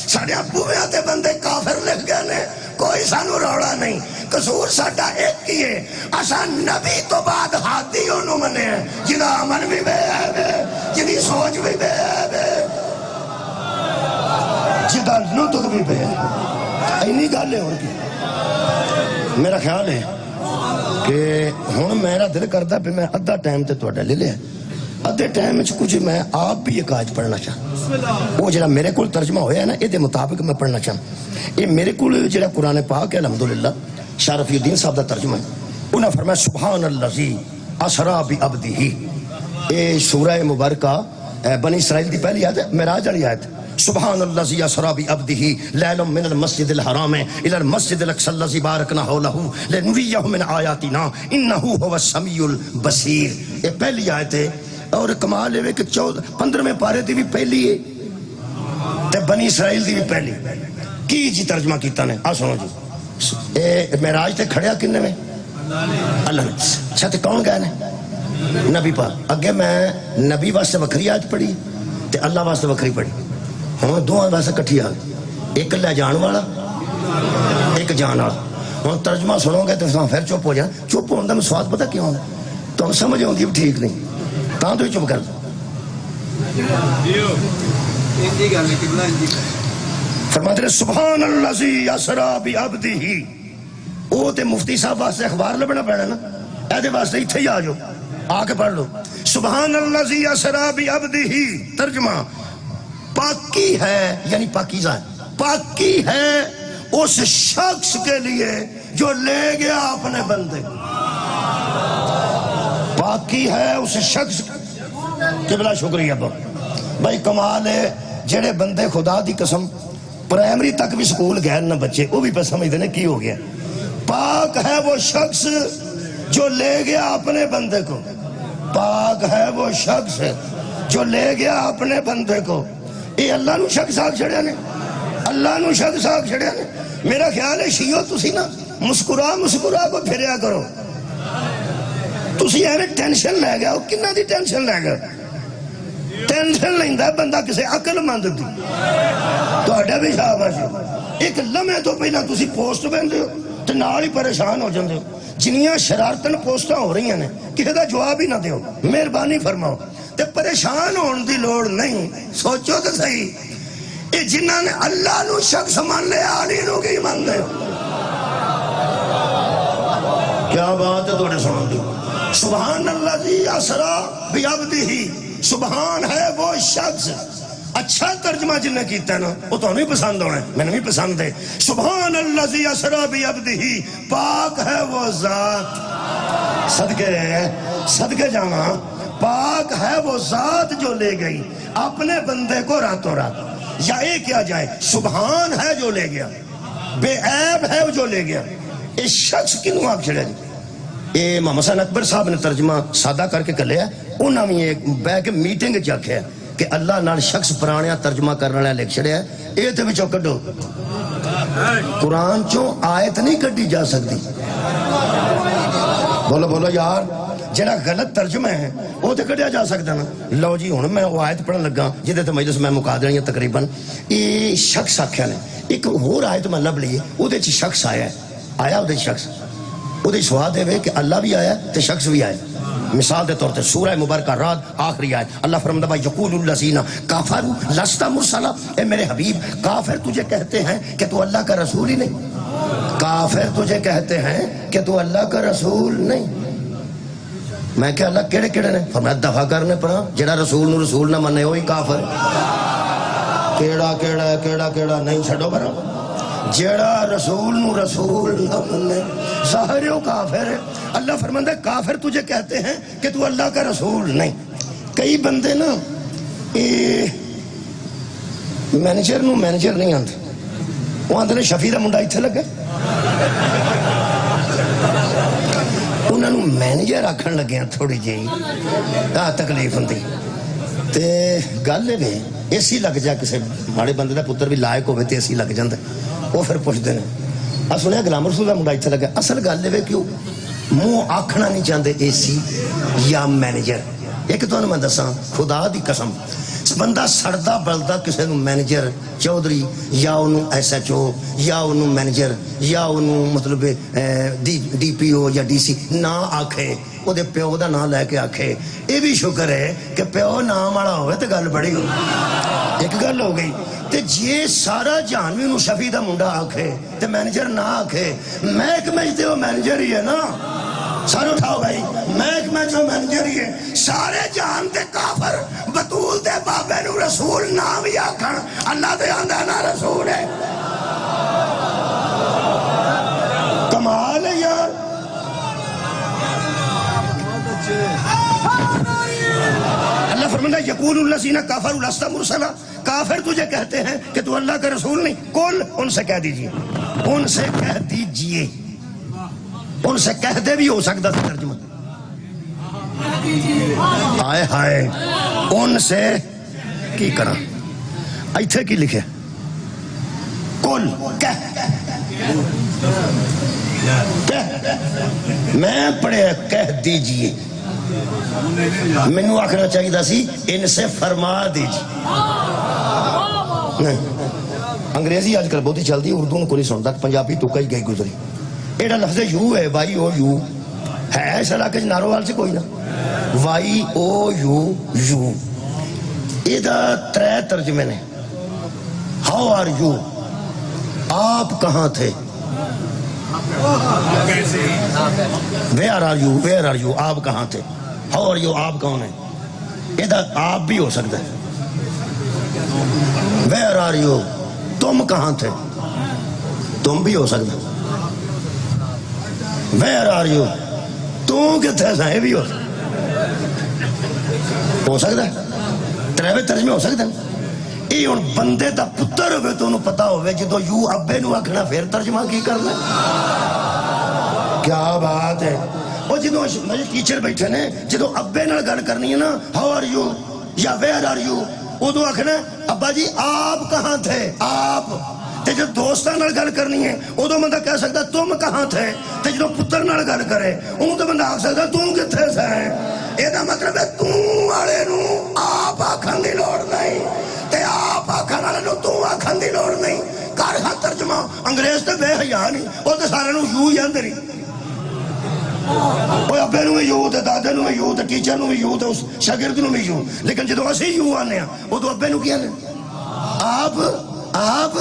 ساڈے ابویاں تے بندے کافر لکھ گئے نے، کوئی سانو روڑا نہیں. قصور ساڈا ایک ہی ہے، اساں نبی تو بعد ہادی انہوں منے ہیں جدا عمل بھی بے عیب ہے، جدی سوچ بھی بے عیب ہے، جدا نطق بھی بے عیب ہے. اینی گل ہے. اور کی میرا خیال ہے کہ ہن میرا دل کرتا پہ میں ادھا ٹائم تے تواڈا لے لیا، ادھے ٹائم وچ کچھ میں آپ بھی ایک آیت پڑھنا چاہاں. وہ جڑا میرے کول ترجمہ ہویا ہے نا یہ مطابق میں پڑھنا چاہاں. یہ میرے کول جڑا قرآن پاک ہے الحمدللہ شاہ رفیع الدین صاحب دا ترجمہ ہے. انہاں فرمایا سبحان الذی اسری بعبدہ. یہ سورہ مبارکہ بنی اسرائیل دی پہلی آیت ہے، معراج والی آیت. سبحان الذی اسری بعبدہ لیلا من المسجد الحرام الی المسجد الاقصی الذی بارکنا حولہ لنریہ من آیاتنا انہ هو السمیع البصیر. یہ پہلی آیت ہے. اور کمال ہے کہ 15ویں پارے دی بھی پہلی ہے تے بنی اسرائیل دی بھی پہلی. کی جی ترجمہ کیتا نے آ سنو جی. اے معراج تے کھڑیا کنے میں اللہ نے. اچھا تے کون گئے نے؟ نبی پاک اگے میں نبی واسطے وکری آیت پڑھی تے اللہ واسطے وکری پڑھی ہوں دونوں واسطے کٹھی آ گئی ایک لے جان والا ایک جان والا ہوں ترجمہ سنو گے تو پھر چپ ہو جائے چپ ہونے کا سواد پتہ کیوں ہے تو سمجھ آتی بھی ٹھیک نہیں تاں تو چپ کر دو فرماتے ہیں سبحان الذی اسری بعبدہ او تے مفتی صاحب واسطے اخبار لبنا پینا نا ایدے واسطے اتھے ہی آ جاؤ آ کے پڑھ لو سبحان الذی اسری بعبدہ ترجمہ پاکی ہے یعنی پاکیزہ ہے پاکی ہے اس شخص کے لیے جو لے گیا اپنے بندے پاکی ہے اس شخص قبلہ شکریہ بھائی کمال ہے جڑے بندے خدا دی قسم پرائمری تک بھی سکول گئے نہ بچے وہ بھی پہ سمجھتے ہیں کی ہو گیا پاک ہے وہ شخص جو لے گیا اپنے بندے کو پاک ہے وہ شخص جو لے گیا اپنے بندے کو یہ اللہ نو شخص آگ چھڑیا نے اللہ نو شخص آگ چھڑیا نے میرا خیال ہے شیعو تسی نا مسکرا کو پھریا کرو تسی ایویں ٹینشن لے گیا ہو کنہ دی ٹینشن لے گیا ٹینشن لیندا بندہ کسے عقل مند دی تہاڈا بھی شاباش ایک لمحے تو پہلا تسی پوسٹ پہندے ہو تے نال ہی پریشان ہو جاندے ہو جنیاں شرارتن پوسٹاں ہو رہی ہیں کسی دا جواب ہی نہ دیو مہربانی فرماؤ تے پریشان ہون دی لوڑ نہیں سوچو تو صحیح اے جنہاں نے اللہ نو شخص مان لے علی نو کی مان دے کیا بات ہے توڑے سنو دی سبحان الذی اسری بعبدہ سبحان ہے وہ شخص اچھا ترجمہ جن نے کیتا ہے نا وہ تو ہمیں پسند ہونا ہے میں نے بھی پسند ہے سبحان الذی اسری بعبدہ پاک ہے وہ ذات صدقے جاواں پاک ہے وہ ذات جو لے گئی اپنے بندے کو راتوں رات یا ایک کیا جائے سبحان ہے جو لے گیا بے عیب ہے جو لے گیا اس شخص کنوں آپ چھڑے اے محمد حسین اکبر صاحب نے ترجمہ سادہ کر کے کلے ہے انہوں نے ایک بے کے میٹنگ چاکھے ہے کہ اللہ نال شخص پرانیا ترجمہ کرنے لے لکھ چھڑے ہے اے تے بھی چوکڑو قرآن چوں آیت نہیں کٹی جا سکتی بولو یار جڑا غلط ترجمہ ہے وہ تے کٹیا جا سکتا نا لو جی ہن میں وہ آیت پڑھن لگا جدے تے مجلس میں مکا دینی تقریباً یہ شخص آکھیا نے ایک اور آیت میں لب لیے وہ دے چ شخص آیا وہ دے شخص وہ دے سواد ہے کہ اللہ بھی آیا تے شخص بھی آیا مثال دے طور تے سورہ مبارکہ رات آخری آیت اللہ فرماتا ہے یقول الذین کافروا لست مرسلا اے میرے حبیب کافر تجھے کہتے ہیں کہ تو اللہ کا رسول ہی نہیں کافر تجھے کہتے ہیں کہ تو اللہ کا رسول نہیں میں کہ اللہ کیڑے کیڑے نے فرمایا دفع کرنے پڑا جڑا رسول نو رسول نہ منے وہی کافر کیڑا نہیں چھڑو برا جڑا رسول نو رسول نہ منے ظاہر ہو کافر ہے اللہ فرماتا ہے کافر تجھے کہتے ہیں کہ تو اللہ کا رسول نہیں کئی بندے نا مینیجر نو مینیجر نہیں آتے وہ آتے نے شفیع دا منڈا اتھے لگے انہوں نے مینیجر آکھن لگے ہیں تھوڑی جی تکلیف ہوندی تے گل ہے ایسی لگ جا کسی ماڑے بندے دا پتر بھی لائق ہوئے تے ایسی لگ جاندے وہ پھر پوچھتے ہیں سنیا غلام رسول دا منڈا اتھے لگا اصل گل ہے کیوں منہ آکھنا نہیں چاہتے اے سی یا مینیجر ایک تو میں دساں خدا دی قسم بندہ سڑدا بلدا کسی نو مینیجر چودھری یا انہوں ایس ایچ او یا انہوں مینیجر یا انہوں مطلب ڈی پی او یا ڈی سی نہ آکھے وہ دے پیو دا نام لے کے آکھے یہ بھی شکر ہے کہ پیو نام والا ہوئے تو گل بڑی ہو ایک گل ہو گئی تے جی سارا جانوی انہوں شفیع دا منڈا آکھے تے مینیجر نہ آکھے محکمہ تے وہ مینیجر ہی ہے نا سارے اٹھاؤ بھائی محکمہ جو مینیجر ہی ہے سارے جانتے کافر بطول دے بابے نو رسول نام ہی آکھن اللہ دے آندہ نا رسول ہے کمال ہے یار اللہ فرماتا ہے یقول الذین کافروا لست مرسلا کافر تجھے کہتے ہیں کہ تو اللہ کا رسول نہیں کل ان سے کہہ دیجئے ان سے کہہ دے بھی ہو سکتا تھا ترجمہ ہائے ان سے کی کرا ایتھے کی لکھے کل کہہ میں پڑھے کہہ دیجئے مینوں آخنا چاہیے سی ان سے فرما دیجیے. نہیں انگریزی آج کل بہت ہی چلتی، اردو کو نہیں سنتا، پنجابی تو کئی گئی گزری. ایڈا لفظ یو ہے، وائی او یو ہے اس علاقے ناروال سے کوئی نہ. وائی او یو یو یہ ترے ترجمے نے. ہاؤ آر یو، آپ کہاں تھے. Where are you, where are you آپ کہاں تھے. ہاؤ آر یو آپ کون ہیں. یہ آپ بھی ہو سکتا ہے. ویئر آر یو تم کہاں تھے، تم بھی ہو سکتا. ویئر آر یو تو کتنے سا، یہ بھی ہو سکتا ہے. ترے ترجمے ہو سکتے ہیں. یہ ہوں بندے دا پتر ہوئے تو انہوں پتا ہوئے جدو یو ابے نو آکھنا پھر ترجمہ کی کرنا. کیا بات ہے. وہ جدو میرے ٹیچر بیٹھے نے جدو ابے نال گل کرنی ہے نا، ہاؤ آر یو یا ویئر آر یو، ادو آخنا ابا جی آپ کہاں تھے. آپ تے جب دوستاں نال گل کرنی ہے ادو بندہ کہہ سکتا تم کہاں تھے. تے جدو پتر نال گل کرے انہوں تو بندہ آکھ سکتا تم کتھے سے. یہ مطلب ہے تم والے نو آپ آکھن دی لوڑ نہیں، تے آپ آکھن والے نو تم آکھن دی لوڑ نہیں. کر ہاں ترجمہ. انگریز تے بے حیا نہیں، وہ تے سارے نو یو ہی آندے نہیں. وہ ابے نو بھی یو، تے دادے نو بھی یو، تے ٹیچر نو بھی یو، تے اس شاگرد نو بھی یو. لیکن جدو اسی یو آنے ہیں ادو ابے نو کی آنے آپ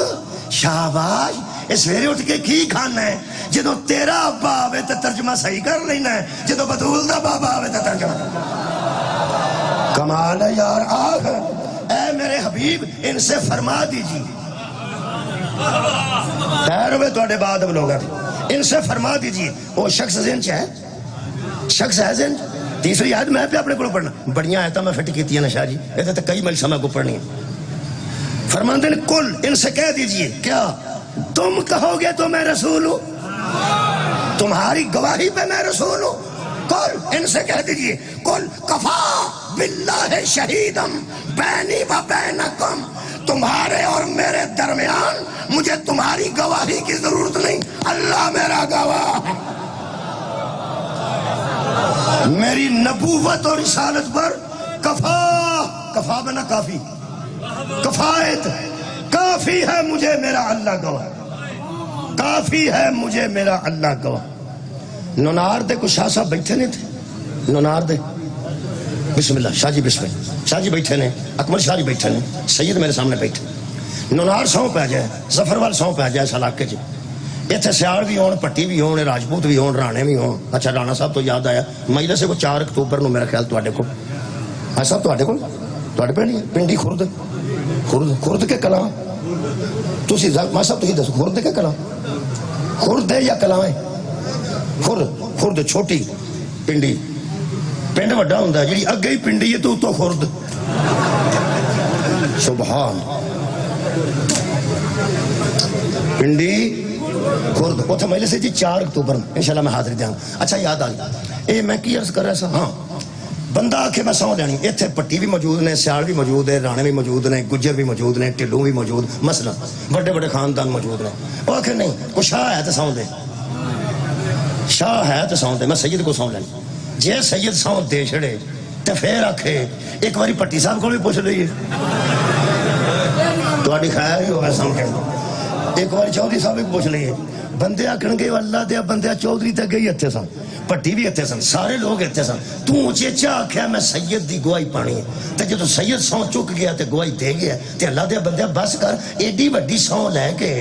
شاباش. سویرے اٹھ کے کی کھانا ہے. جدو تیرا ابا آوے تے ترجمہ صحیح کر لینا ہے، جدو بطول دا بابا آوے تے ترجمہ. کمال ہے یار. آخ اے میرے حبیب ان سے فرما دیجیے. خیر ہوئے تو بعد لوگ ان سے فرما دیجیے. وہ شخص ذہن چ ہے، شخص ہے ذہن. تیسری آیت میں پہ اپنے کو پڑھنا بڑیاں آیتاں میں فٹ کی نا شاہ جی، یہ تو کئی مجلسوں میں کو پڑھنی ہے. فرماندے نے کل ان سے کہہ دیجئے، کیا تم کہو گے تو میں رسول ہوں، تمہاری گواہی پہ میں رسول ہوں. کل ان سے کہہ دیجئے، کل کفا باللہ شہیدم بینی و بینکم، تمہارے اور میرے درمیان مجھے تمہاری گواہی کی ضرورت نہیں، اللہ میرا گواہ. میری نبوت اور رسالت پر کفا بنا کافی، کفایت کافی ہے مجھے میرا اللہ گواہ، کافی ہے مجھے میرا اللہ گواہ. نونار دے کو شاہ صاحب بیٹھے نہیں تھے. نونار دے بسم اللہ شاہ جی، بسم اللہ شاہ جی بیٹھے نے، اکمل شاہ جی بیٹھے نے، سید میرے سامنے بیٹھے. نونار سو پہ جائے، ظفر سو پہ جائے اس علاقے چ. اتنے سیاڑ بھی ہون، پٹی بھی ہون، راجپوت بھی ہون، رانے بھی ہون. اچھا رانا صاحب تو یاد آیا مجلس سے وہ 4 اکتوبر نو میرا خیال تے کو صاحب تے پہ نہیں پنڈی خرد کے کلاں. تسی ماں صاحب تسی دسو خرد کے کلاں، خرد ہے یا کلاں ہے؟ خرد چھوٹی پنڈی، پنڈ وڈا ہوندا ہے، جڑی اگے ہی پنڈی ہے تو اتوں خرد. سبحان پنڈی خرد. اتنے مجلس ہے جی 4 اکتوبر انشاءاللہ میں حاضر دیاں. اچھا یاد آ گیا اے میں کی عرض کر رہا سا. ہاں بندہ آکھے میں سو لینی، اتنے پٹی بھی موجود نے، سیال بھی موجود ہے، رانے بھی موجود نے، گجر بھی موجود نے، ٹلوں بھی موجود، مثلا بڑے بڑے خاندان موجود نے. وہ آکھے نہیں کوئی شاہ ہے تو سو دے، شاہ ہے تو سو دے، میں سید کو سو لینی. جے سید سو دے چھڑے تو پھر آکھے ایک باری پٹی صاحب کو بھی پوچھ لئیے تھوڑی خیر ہی ہوگا سمجھے. ایک بار چودھری صاحب کو پوچھ لئیے. بندے آکھن گے اللہ دیا بندے چودھری تک گئی اتھے سن، پٹی بھی اتھے سن، سارے لوگ اتھے سن. تو چیچا آکھیا میں سید دی گواہی پانی ہے، تے جدو سید سو چک گیا تے گواہی دے گیا تے اللہ دیا بندے بس کر ایڈی وڈی سو لے کے.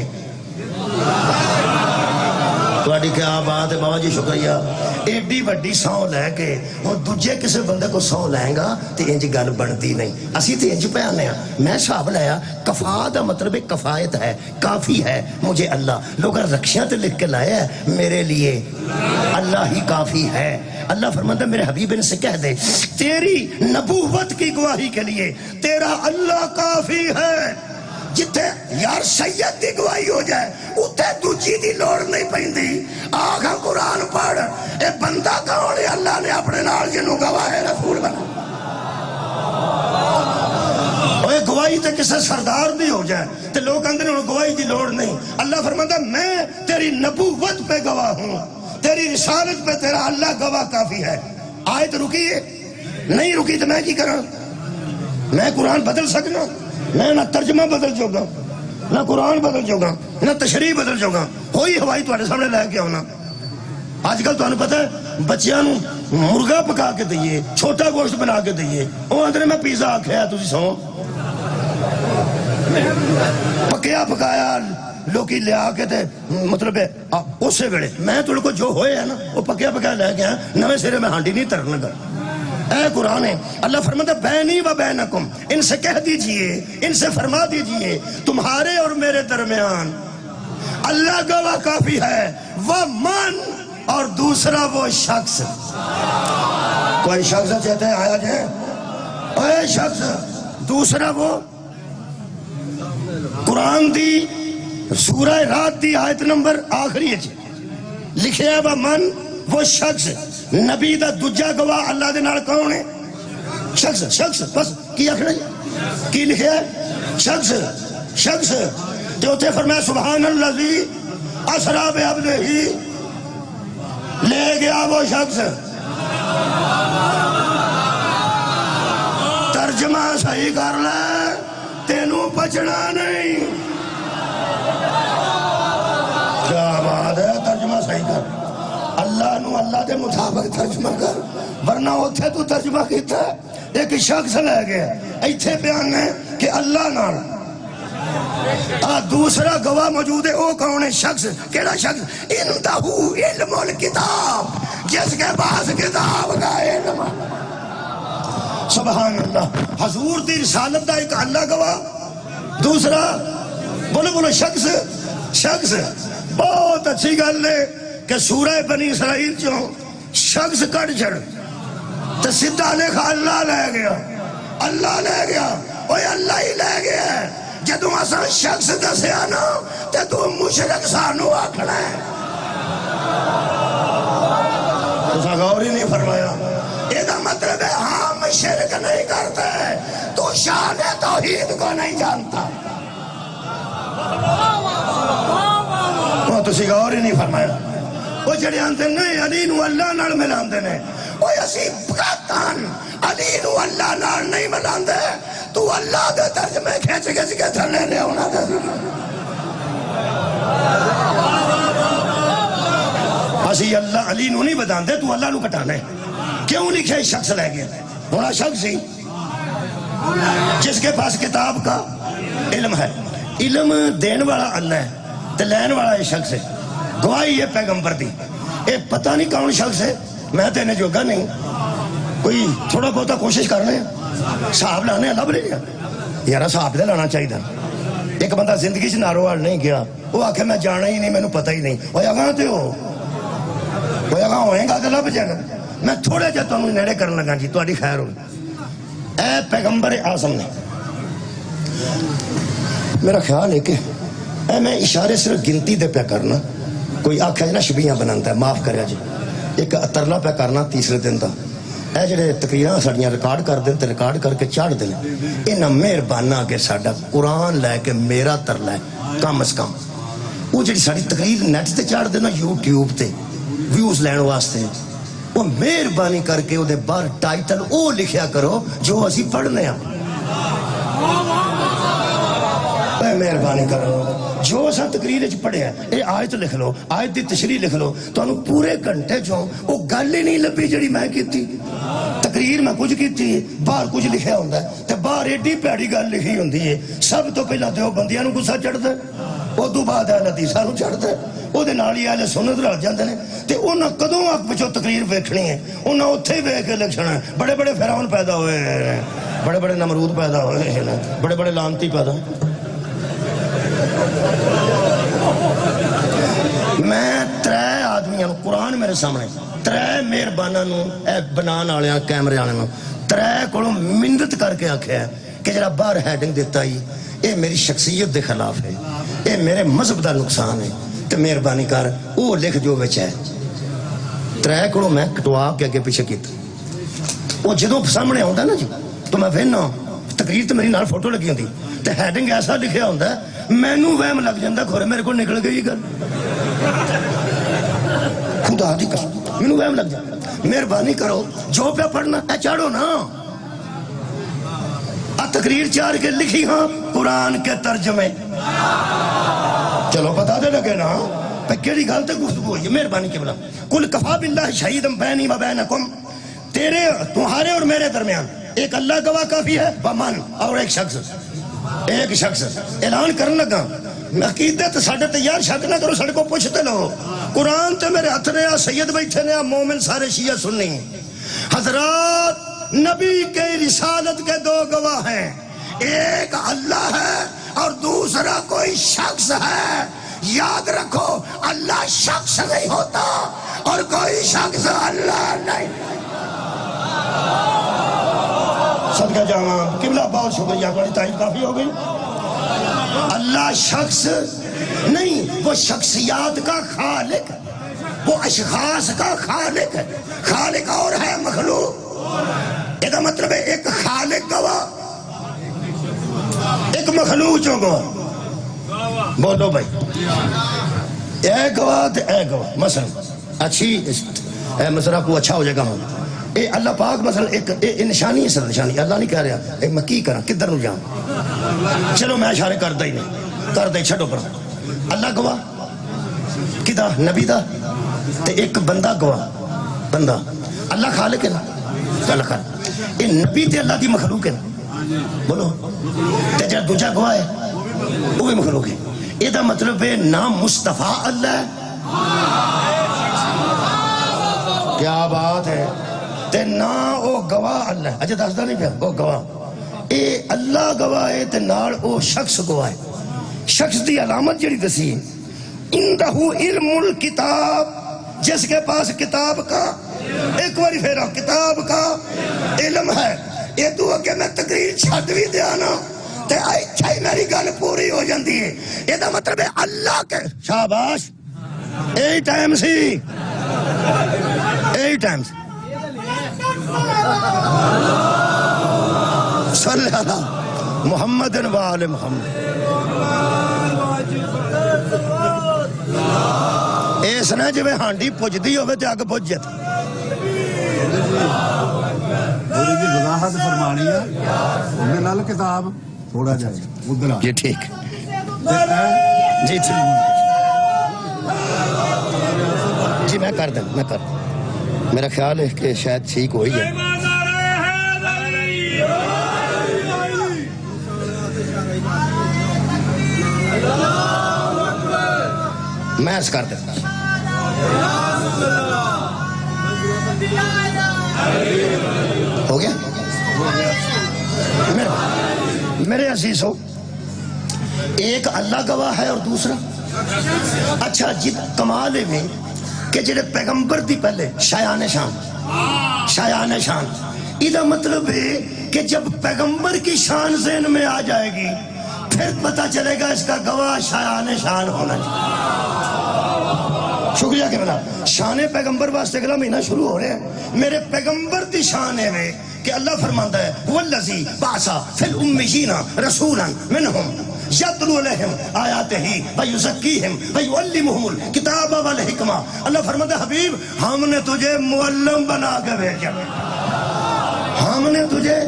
تھوڑی کیا بات ہے بابا جی، شکریہ. ایڈی وڈی سو لے کے اور دوجے کسی بندے کو سو لائیں گا تو انج گل بنتی نہیں. اسی تو انج پہ آنے ہیں. میں صاحب لیا کفا دا مطلب کفایت ہے، کافی ہے مجھے اللہ. لوگ رکشیاں تے لکھ کے لائے ہے میرے لیے اللہ ہی کافی ہے. اللہ فرماتا ہے میرے حبیب ان سے کہہ دے تیری نبوت کی گواہی کے لیے تیرا اللہ کافی ہے. جتھے یار سید دی گواہی ہو جائے اتھے دوجی دی لوڑ نہیں پیندی. آگا قرآن پڑھ اے بندہ کون ہے اللہ نے اپنے نال جنوں گواہ رسول بنا. اوے گواہی تے کسے سردار دی ہو جائے تے لوگ اندر انہوں گواہی دی لوڑ نہیں. اللہ فرماتا میں تیری نبوت پہ گواہ ہوں، تیری رسالت پہ تیرا اللہ گواہ کافی ہے. آیت رکیے نہیں رکی تو میں کی کرا؟ میں قرآن بدل سکنا؟ میں نہ ترجمہ بدل چکا، نہ قرآن بدل چکا، نہ تشریح بدل چکا، ہوئی ہوائی تھوڑے سامنے لے کے آنا۔ آج کل تمہیں پتہ ہے بچیاں نو مرغا پکا کے دئیے، چھوٹا گوشت بنا کے دئیے، وہ اندر میں پیزا آکھیا تسی سو پکیا پکایا لوکی لیا کے تے مطلب ہے اسے ویلے میں تھوڑے کو جو ہوئے ہے نا وہ پکیا پکیا لے گیا نویں سرے میں ہانڈی نہیں ترن لگا۔ اے قرآن ہے، اللہ فرماتا ہے بینی و بینکم، ان سے کہہ دیجئے، ان سے فرما دیجئے تمہارے اور میرے درمیان اللہ گواہ کافی ہے، ومن، اور دوسرا وہ شخص۔ کوئی شخص چاہتے ہیں آیا جائے، اے شخص، دوسرا وہ قرآن دی سورہ رات دی آیت نمبر آخری ہے لکھے ہے ومن، وہ شخص، نبی دا دجا گواہ اللہ دے نال کون ہے؟ شخص، شخص، بس کی آخر ہے کی لکھے ہے؟ شخص، شخص۔ تو اتنے فرمایا سبحان الذی اسریٰ بعبدہ، لے گیا وہ شخص۔ ترجمہ صحیح کر لے، تینوں بچنا نہیں۔ کیا بات ہے، ترجمہ صحیح کر، اللہ نو اللہ دے مطابق ترجمہ کر، ورنہ اتھے تو ترجمہ کیتا ہے ایک شخص لے گیا، ایتھے بیان ہے کہ اللہ نال دوسرا گواہ موجود ہے، وہ کون ہے؟ شخص۔ کیڑا شخص؟ اندہو علم الکتاب، جس کے پاس کتاب کا علم۔ سبحان اللہ، حضور دی رسالت دا ایک اللہ گواہ، دوسرا بولو بولو شخص، شخص۔ بہت اچھی گل ہے کہ سورہ بنی اسرائیل چوں شخص کٹ چھڑ تو سیدھا لکھا اللہ لے گیا، اللہ لے گیا، اوہ اللہ ہی لے گیا ہے۔ جدوں اساں شخص دسیا نا تے تو مشرک سانو آکھنا ہے۔ تساں غور ہی نہیں فرمایا، یہ دا مطلب ہے ہم شرک نہیں کرتے، تو شان توحید کو نہیں جانتا۔ وہ تسی غور ہی نہیں فرمایا۔ وہ جڑے آندے نہیں علی نو اللہ نال ملاندے نے، وہ اسی قطعاً علی نو اللہ نال نہیں ملاندے، تو اللہ دے ترجمے کھینچ کے تھلے لے ہونا دے۔ اسی اللہ علی نو نہیں بداندے، تو اللہ نو کٹانے۔ کیوں لکھے شخص لے گیا؟ ہونا شخص ہی جس کے پاس کتاب کا علم ہے، علم دین والا اللہ ہے تو لین والا یہ شخص ہے، گواہی ہے پیغمبر دی۔ اے پتہ نہیں کون شخص ہے، میں تو انہیں جوگا نہیں، کوئی تھوڑا بہتا کوشش کرنے صاحب لانے لب لے گیا یارا، صاحب دے لانا چاہیے۔ ایک بندہ زندگی سے ناروال نہیں گیا، وہ آکھے میں جانا ہی نہیں، میں نے پتہ ہی نہیں، وہ اگاں تے ہو، وہ اگاں ہوئیں گا تو لب جائے گا۔ میں تھوڑے جا تو نیڑے کرنے لگا جی، تہاڈی خیر ہو۔ اے پیغمبر اعظم نے، میرا خیال ہے کہ اے میں اشارے صرف گنتی دے پہ کرنا، کوئی آکھے نا شبیاں بنانتا ہے، معاف کریا جی، ایک ترلا پہ کرنا تیسرے دن دا۔ اے جڑے تقریراں ساڈیاں ریکارڈ کر دیں تے ریکارڈ کر کے چاڑھ دیں، انہاں مہربانہ کے ساڈا قرآن لے کے میرا ترلا ہے کم از کم، وہ جڑی ساڈی تقریر نیٹ تے چاڑھ دے نا یوٹیوب تے ویوز لین واسطے، وہ مہربانی کر کے وہ دے باہر ٹائٹل او لکھیا کرو جو اسی پڑھنے ہیں۔ مہربانی کرو جو سا تقریر وچ پڑھیا اے آیت لکھ لو، آیت دی تشریح لکھ لو، تانوں پورے گھنٹے چوں وہ گل ہی نہیں لبھی جڑی میں کیتی۔ تقریر میں کچھ کیتی باہر کچھ لکھیا ہوندا ہے تے باہر ایڈی پیڑی گل لکھی ہوندی ہے، سب تو پہلا تے او بندیاں نوں غصہ چڑھدا ہے، ادو بعد اہل حدیثاں نوں چڑھدا ہے، وہ نال ہی اہل سنت رل جاندے نے، تے انہاں کدوں اک پچھوں تقریر ویکھنی ہے، انہاں اوتھے ہی ویکھ کے لکھنا ہے۔ بڑے بڑے فرعون پیدا ہوئے ہیں، بڑے بڑے نمرود پیدا ہوئے ہیں، بڑے بڑے لعنتی پیدا۔ میں ترے آدمیاں قرآن میرے سامنے، ترے مہرباناں نوں اے بنان والیاں کیمرے والے نوں ترے کولوں منت کر کے آکھیا کہ جڑا باہر ہیڈنگ دیتا ہی اے میری شخصیت دے خلاف ہے، اے میرے مذہب دا نقصان ہے، تے مہربانی کر او لکھ جو وچ ہے۔ ترے کولوں میں کٹوا کے اگے پیچھے کیتا، وہ جدوں سامنے آوندا نا جی تو میں وینا تقریر تے میری نال فوٹو لگی ہوندی تے ہیڈنگ ایسا لکھیا ہوندا ہے، مینوں وہم لگ جاندا کھورے میرے کو نکل گئی گل۔ خدا دی قسم مینوں وہم لگ جائے. مہربانی کرو جو پہ پڑھنا ہے چاڑو نا. تقریر چار کے لکھی ہاں قرآن کے ترجمے. چلو بتا دے لگے نا پہ کیڑی گل تے گفتگو ہوئی. مہربانی کے بلا قل کفا باللہ شہیدم بینی و بینکم، تیرے تمہارے اور میرے درمیان ایک اللہ گواہ کافی ہے. ومن، اور ایک شخص اعلان کرنے لگا. عقیدت ساڈے تے یار شک نہ کرو، ساڈے کو پوچھتے لو. قرآن تے میرے ہاتھ نے، سید بیٹھے نے، مومن سارے شیعہ سنی. حضرات نبی کے رسالت کے دو گواہ ہیں، ایک اللہ ہے اور دوسرا کوئی شخص ہے. یاد رکھو اللہ شخص نہیں ہوتا اور کوئی شخص اللہ نہیں. صدقہ جاواں قبلہ بہت شکریہ، بڑی تعریف کافی ہو گئی. اللہ شخص نہیں، وہ شخصیات کا خالق، وہ اشخاص کا خالق ہے. خالق اور ہے مخلوق. یہ مطلب ہے ایک خالق گواہ، ایک مخلوق جو گواہ. بولو بھائی، اے گواہ تے اے گواہ. مثلا اچھی مثلا کو اچھا ہو جائے گا. اے اللہ پاک مثلا ایک نشانی ہے، سر نشانی. اللہ نہیں کہہ رہا میں کی کرا کدھر نو جاؤں. چلو میں اشارے کردا ہی نہیں، کر دے چھڈو پر. اللہ گواہ کدا نبی دا تے ایک بندہ گواہ. بندہ اللہ خالق ہے نا، اللہ خالق. اے نبی تے اللہ دی مخلوق ہے نا. بولو تے جڑا دوجا گواہ ہے وہ بھی مخلوق ہے. یہ دا مطلب ہے نہ مصطفیٰ اللہ ہے، کیا بات ہے، تے نہ او گواہ اللہ ہے. اجے دسدا نہیں پیا او گواہ. اے اللہ گواہ ہے تے نال او شخص گواہ ہے. شخص دی علامت جڑی دسی ہے اندہ علم الکتاب، جس کے پاس کتاب کا، ایک باری پھیرا کتاب کا علم ہے. یہ تو اگے میں تقریر چھڈ بھی دیا نا تے اچھا ہی میری گل پوری ہو جاندی ہے. یہ دا مطلب ہے اللہ کے. شاباش، a time C, a time سی. صلی اللہ محمد و آل محمد. اس نے جی ہانڈی پجدی ہوئے تے اگ پج جاتی. وضاحت فرمانی ہے لال کتاب تھوڑا جائے ادھر جی ٹھیک جی ٹھیک جی میں کر دیں میرا خیال ہے کہ شاید ٹھیک ہو ہی جائے. میں اس کر دیتا ہو گیا. میرے عزیزو، ایک اللہ گواہ ہے اور دوسرا اچھا جت کمال میں کہ جڑے پیغمبر دی پہلے شایان شان. یہ مطلب ہے کہ جب پیغمبر کی شان ذہن میں آ جائے گی پھر پتا چلے گا اس کا گواہ شایان شان ہونا چاہیے. شکریہ کہ بنا شان پیغمبر واسطے اگلا مہینہ شروع ہو رہے ہیں. میرے پیغمبر دی شان ہے کہ اللہ فرماندا ہے والذی بعث فی الامیین رسولا منہم یتلو علیہم آیاتہ ویزکیہم ویعلمہم الکتاب والحکمہ. اللہ فرماندا ہے حبیب ہم نے تجھے معلم بنا کے بھیجا ہے. ہم نے تجھے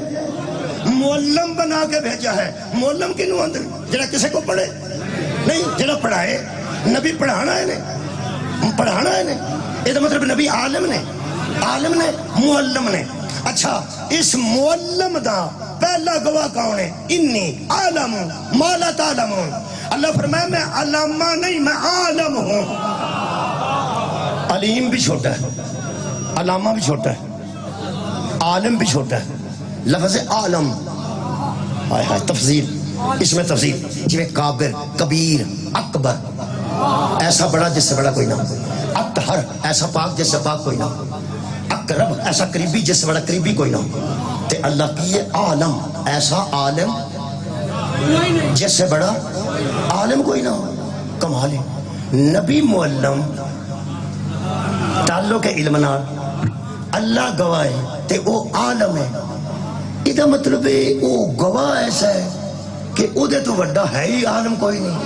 معلم بنا کے بھیجا ہے. معلم کنوں آندے جڑا کسی کو پڑھے نہیں، جڑا پڑھائے. نبی پڑھانا ہے یہ مطلب نبی عالم نے معلم نے. اچھا اس معلم دا پہلا گواہ کون ہے؟ انی عالم ما لا تعلمون. اللہ فرمایا میں علامہ نہیں، میں عالم ہوں. علیم بھی چھوٹا ہے، علامہ بھی چھوٹا ہے، عالم بھی چھوٹا ہے. لفظ عالم تفضیل، اس میں تفضیل جی میں کابر، کبیر، اکبر ایسا بڑا جس سے بڑا کوئی نہ، اطہر ایسا پاک جس سے پاک کوئی نہ، اقرب ایسا قریبی جس سے بڑا قریبی کوئی نہ. تے اللہ کی یہ عالم ایسا عالم جس سے بڑا عالم کوئی نہ. کمال ہے. نبی معلم تعلق علم نال، اللہ گواہ ہے تے او عالم ہے. یہ مطلب ہے وہ گواہ ایسا ہے کہ او دے تو وڈا ہے ہی عالم کوئی نہیں.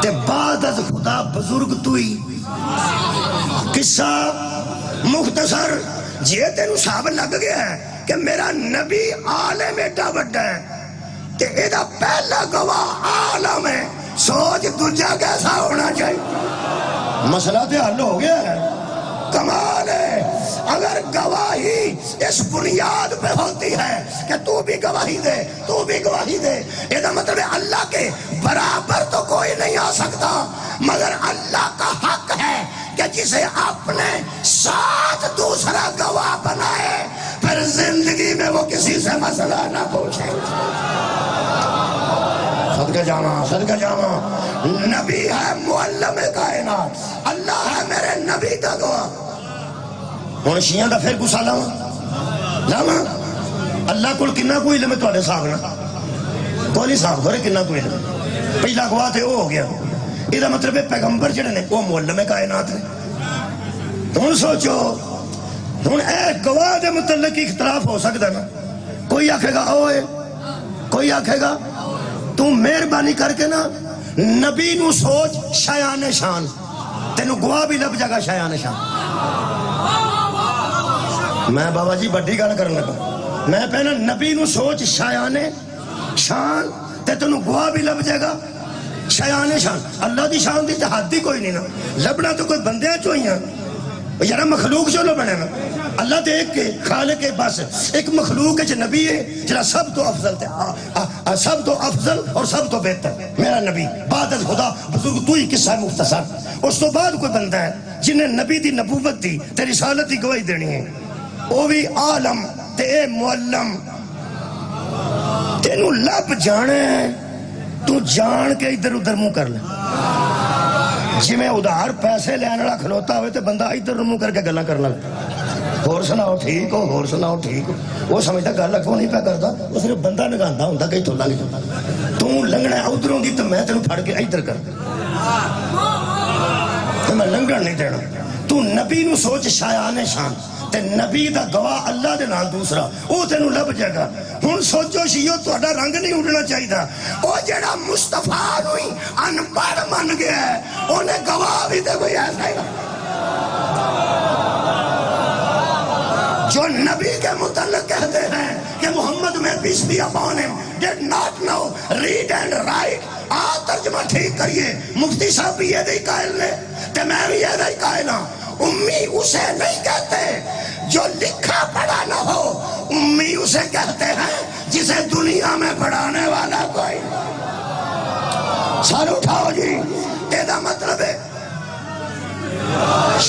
تے بعد از خدا بزرگ تو ہی. قصہ مختصر جی تینوں صاحب لگ گیا ہے کہ میرا نبی عالم ایڈا بڑا ہے تے ایدہ پہلا گواہ عالم ہے، سوچ دوجا کیسا ہونا چاہیے؟ مسئلہ تے حل ہو گیا ہے، کمال ہے۔ اگر گواہی اس بنیاد پہ ہوتی ہے کہ تو بھی گواہی دے، تو بھی گواہی دے، یہ مطلب ہے اللہ کے برابر تو کوئی نہیں آ سکتا، مگر اللہ کا حق ہے کہ جسے اپنے ساتھ دوسرا گواہ بنائے پھر زندگی میں وہ کسی سے مسئلہ نہ پوچھے۔ صدقہ جاما نبی ہے معلم کائنات، اللہ ہے میرے نبی کا گواہ۔ ہوں شیعہ دا پھر گسا لاواں اللہ کو کنا کوئی علم ہے تھوڑے صاحب نا کوئی نہیں صاحب کرے کنا کوئی علم، پہلا گواہ تے وہ ہو گیا، یہ مطلب ہے پیغمبر جڑے نے وہ معلم کائنات نے۔ ہوں سوچو ہوں اے گواہ دے متعلق اختلاف ہو سکتا نا، کوئی آکھے گا اوے، کوئی آکھے گا تو مہربانی کر کے نا نبی نو سوچ شایان شان، تینوں گواہ بھی لب جائے گا شایان شان۔ میں بابا جی بڑی گل کرنے لگا، میں پہنا نبی نو سوچ شایان شان تے تینوں گواہ بھی لب جائے گا شایان شان۔ اللہ دی شان دی حد ہی کوئی نہیں نا، لبنا تو کوئی بندے چوئی ہیں یار، مخلوق جو لو بنے نا، اللہ دے ایک کے خالق کے بس ایک مخلوق ہے جو نبی ہے جنہا سب تو افضل تھے، سب تو افضل اور سب تو بہتر میرا نبی بعد از خدا بزرگ تو ہی قصہ مختصر۔ اس تو بعد کوئی بندہ ہے جنہیں نبی دی نبوت دی تے رسالت دی گواہی دینی ہے، وہ بھی عالم تے اے معلم، تینوں لب جانے تو جان کے ادھر ادھر منہ کر لے، جی میں ادھار پیسے لینے والا کھلوتا ہوئے تے بندہ ادھر منہ کر کے گلا کرنا اور سناؤ ٹھیک ہو، اور سناؤ ٹھیک ہو، وہ سمجھتا گل اگوں نہیں پہ کرتا، وہ صرف بندہ نگاندہ ہوں کہیں تو لگ تو لنگنا ہے ادھروں دی تو میں تینوں پھڑ کے ادھر کر تو میں لنگن نہیں دینا۔ تو نبی نو سوچ شایان شان تے نبی دا گواہ اللہ دے نال دوسرا وہ تینوں لب جائے گا۔ ہن سوچو شیو تہاڈا رنگ نہیں اڑنا چاہیے، وہ جڑا مصطفیٰ نو ہی ان پڑھ من گیا ہے انہیں گواہ بھی تے کوئی ایسا ہی جو نبی کے متعلق کہتے ہیں کہ محمد میں peace be upon him did not know read and write. ترجمہ ٹھیک کریے، مفتی صاحب بھی یہ دے قائل نے تے میں بھی یہ دے قائل ہوں، امی اسے نہیں کہتے جو لکھا پڑھا نہ ہو، امی اسے کہتے ہیں جسے دنیا میں پڑھانے والا کوئی۔ سر اٹھاؤ جی، یہ مطلب ہے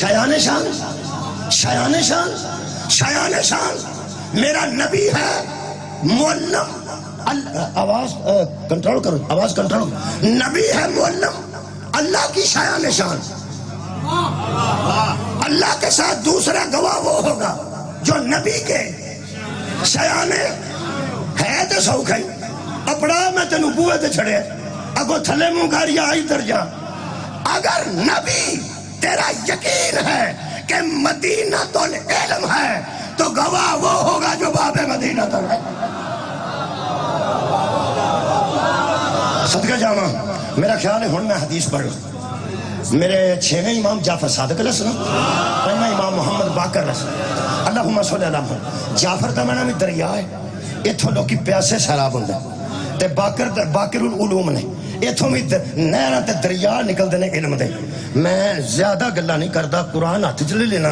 شایان شان، شایان شان، شایان شان میرا نبی ہے معلم۔ آواز کنٹرول کرو، آواز کنٹرول کرو، نبی ہے معلم، اللہ کی شایان شان۔ اللہ کے ساتھ دوسرا گواہ وہ ہوگا جو نبی کے شایانے ہے تو سوکھ ہے اپڑا میں تینوں بوئے تے چھڑے اگو تھلے منہ گاریا آئی در جا۔ اگر نبی تیرا یقین ہے کہ مدینہ العلم ہے تو گواہ وہ ہوگا جو باب مدینہ تل ہے۔ صدقہ جاما میرا خیال ہے ہن میں حدیث پڑھ لوں۔ میرے چھویں امام جعفر صادق علیہ السلام، پنجواں امام محمد باقر علیہ السلام، اللہم صلی اللہ علیہ وسلم۔ جعفر دا میں نام دریا ہے، اتھوں لوکی پیاسے سیراب ہوندا تے باقر العلوم نے، اتھوں بھی نہراں تے دریا نکل دینے علم دے۔ میں زیادہ گلہ نہیں کردا، قرآن ہاتھ چلے لینا،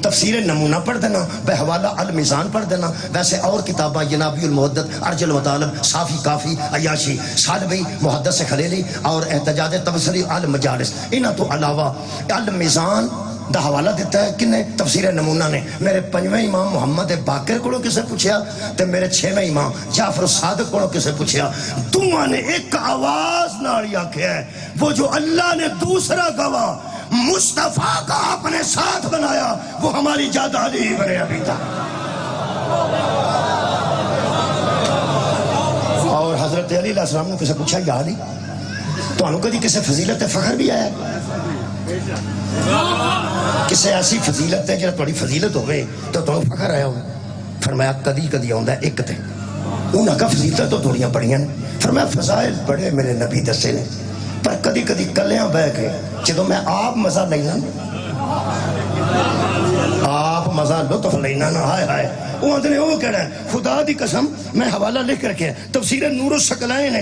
تفسیر نمونہ پڑھ دینا، بحوالہ المیزان پڑھ دینا، ویسے اور کتاباں ینابی المحدث، ارج المطالب، صافی کافی، عیاشی، سالبی محدث خلیلی اور احتجاج تبصری المجالس، انہاں تو علاوہ المیزان دا حوالہ دیتا ہے کنے تفسیر نمونہ نے۔ میرے پنجویں امام محمد باقر کو کسے پوچھیا تے میرے چھویں امام جعفر صادق کو کسے پوچھیا، دونوں نے ایک آواز نال آکھیا ہے وہ جو اللہ نے دوسرا گواہ مصطفیٰ کا اپنے ساتھ بنایا وہ ہماری جاد علی بنے ابھی تھا۔ اور حضرت علی علیہ السلام نے کسے پوچھا یا علی تو انہوں کدی کسے فضیلت فخر بھی آیا کسے ایسی فضیلت ہے جب تھوڑی فضیلت ہوئے تو تھوڑا فخر آیا ہوئے؟ فرمایا کدی کدی آؤں ایک تے انہاں کا فضیلت تو تھوڑیاں پڑھیاں نے۔ فرمایا فضائل بڑے میرے نبی دسے نے پر کدی کدی کلیاں بہ کے جدوں میں آپ مزہ لینا مزہ لطف لینا نا ہائے ہائے وہ آدھے وہ کہڑا ہے خدا دی قسم میں حوالہ لکھ کر کے تفسیر نور الثقلین ہے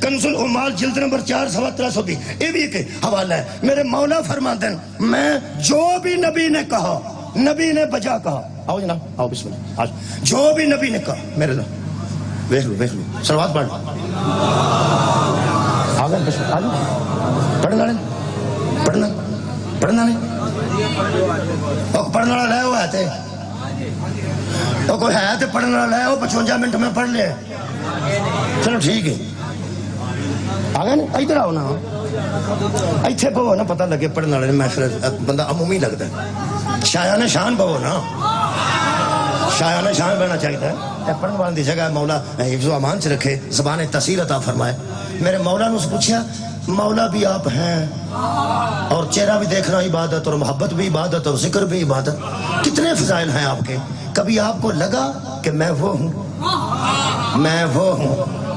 کنز العمال جلد نمبر 4-320 یہ بھی ایک حوالہ ہے میرے مولا فرماتے ہیں میں جو بھی نبی نے کہا نبی نے بجا کہا آؤ جناب آؤ بسم اللہ جو بھی نبی نے کہا میرے لو ویکھ لو سلوات پڑھ آگے بسم اللہ پڑھنا نہیں پڑھنا نہیں پڑھنے والا لے ہوا ہے کوئی ہے تو پڑھنے والا لے ہو 55 منٹ میں پڑھ لے چلو ٹھیک ہے آگے نا ادھر آؤ نا ایتھے بہو نا پتہ لگے پڑھنے والے محفل بندہ عمومی لگتا ہے شایان شان بہو نا شایان شان بہنا چاہیے ہے پڑھنے والے دی جگہ مولا حفظ و امان سے رکھے زبان تاثیر عطا فرمائے میرے مولا نے اس پوچھا مولا بھی آپ ہیں اور چہرہ بھی دیکھنا عبادت اور محبت بھی عبادت اور ذکر بھی عبادت کتنے فضائل ہیں آپ کے کبھی آپ کو لگا کہ میں وہ ہوں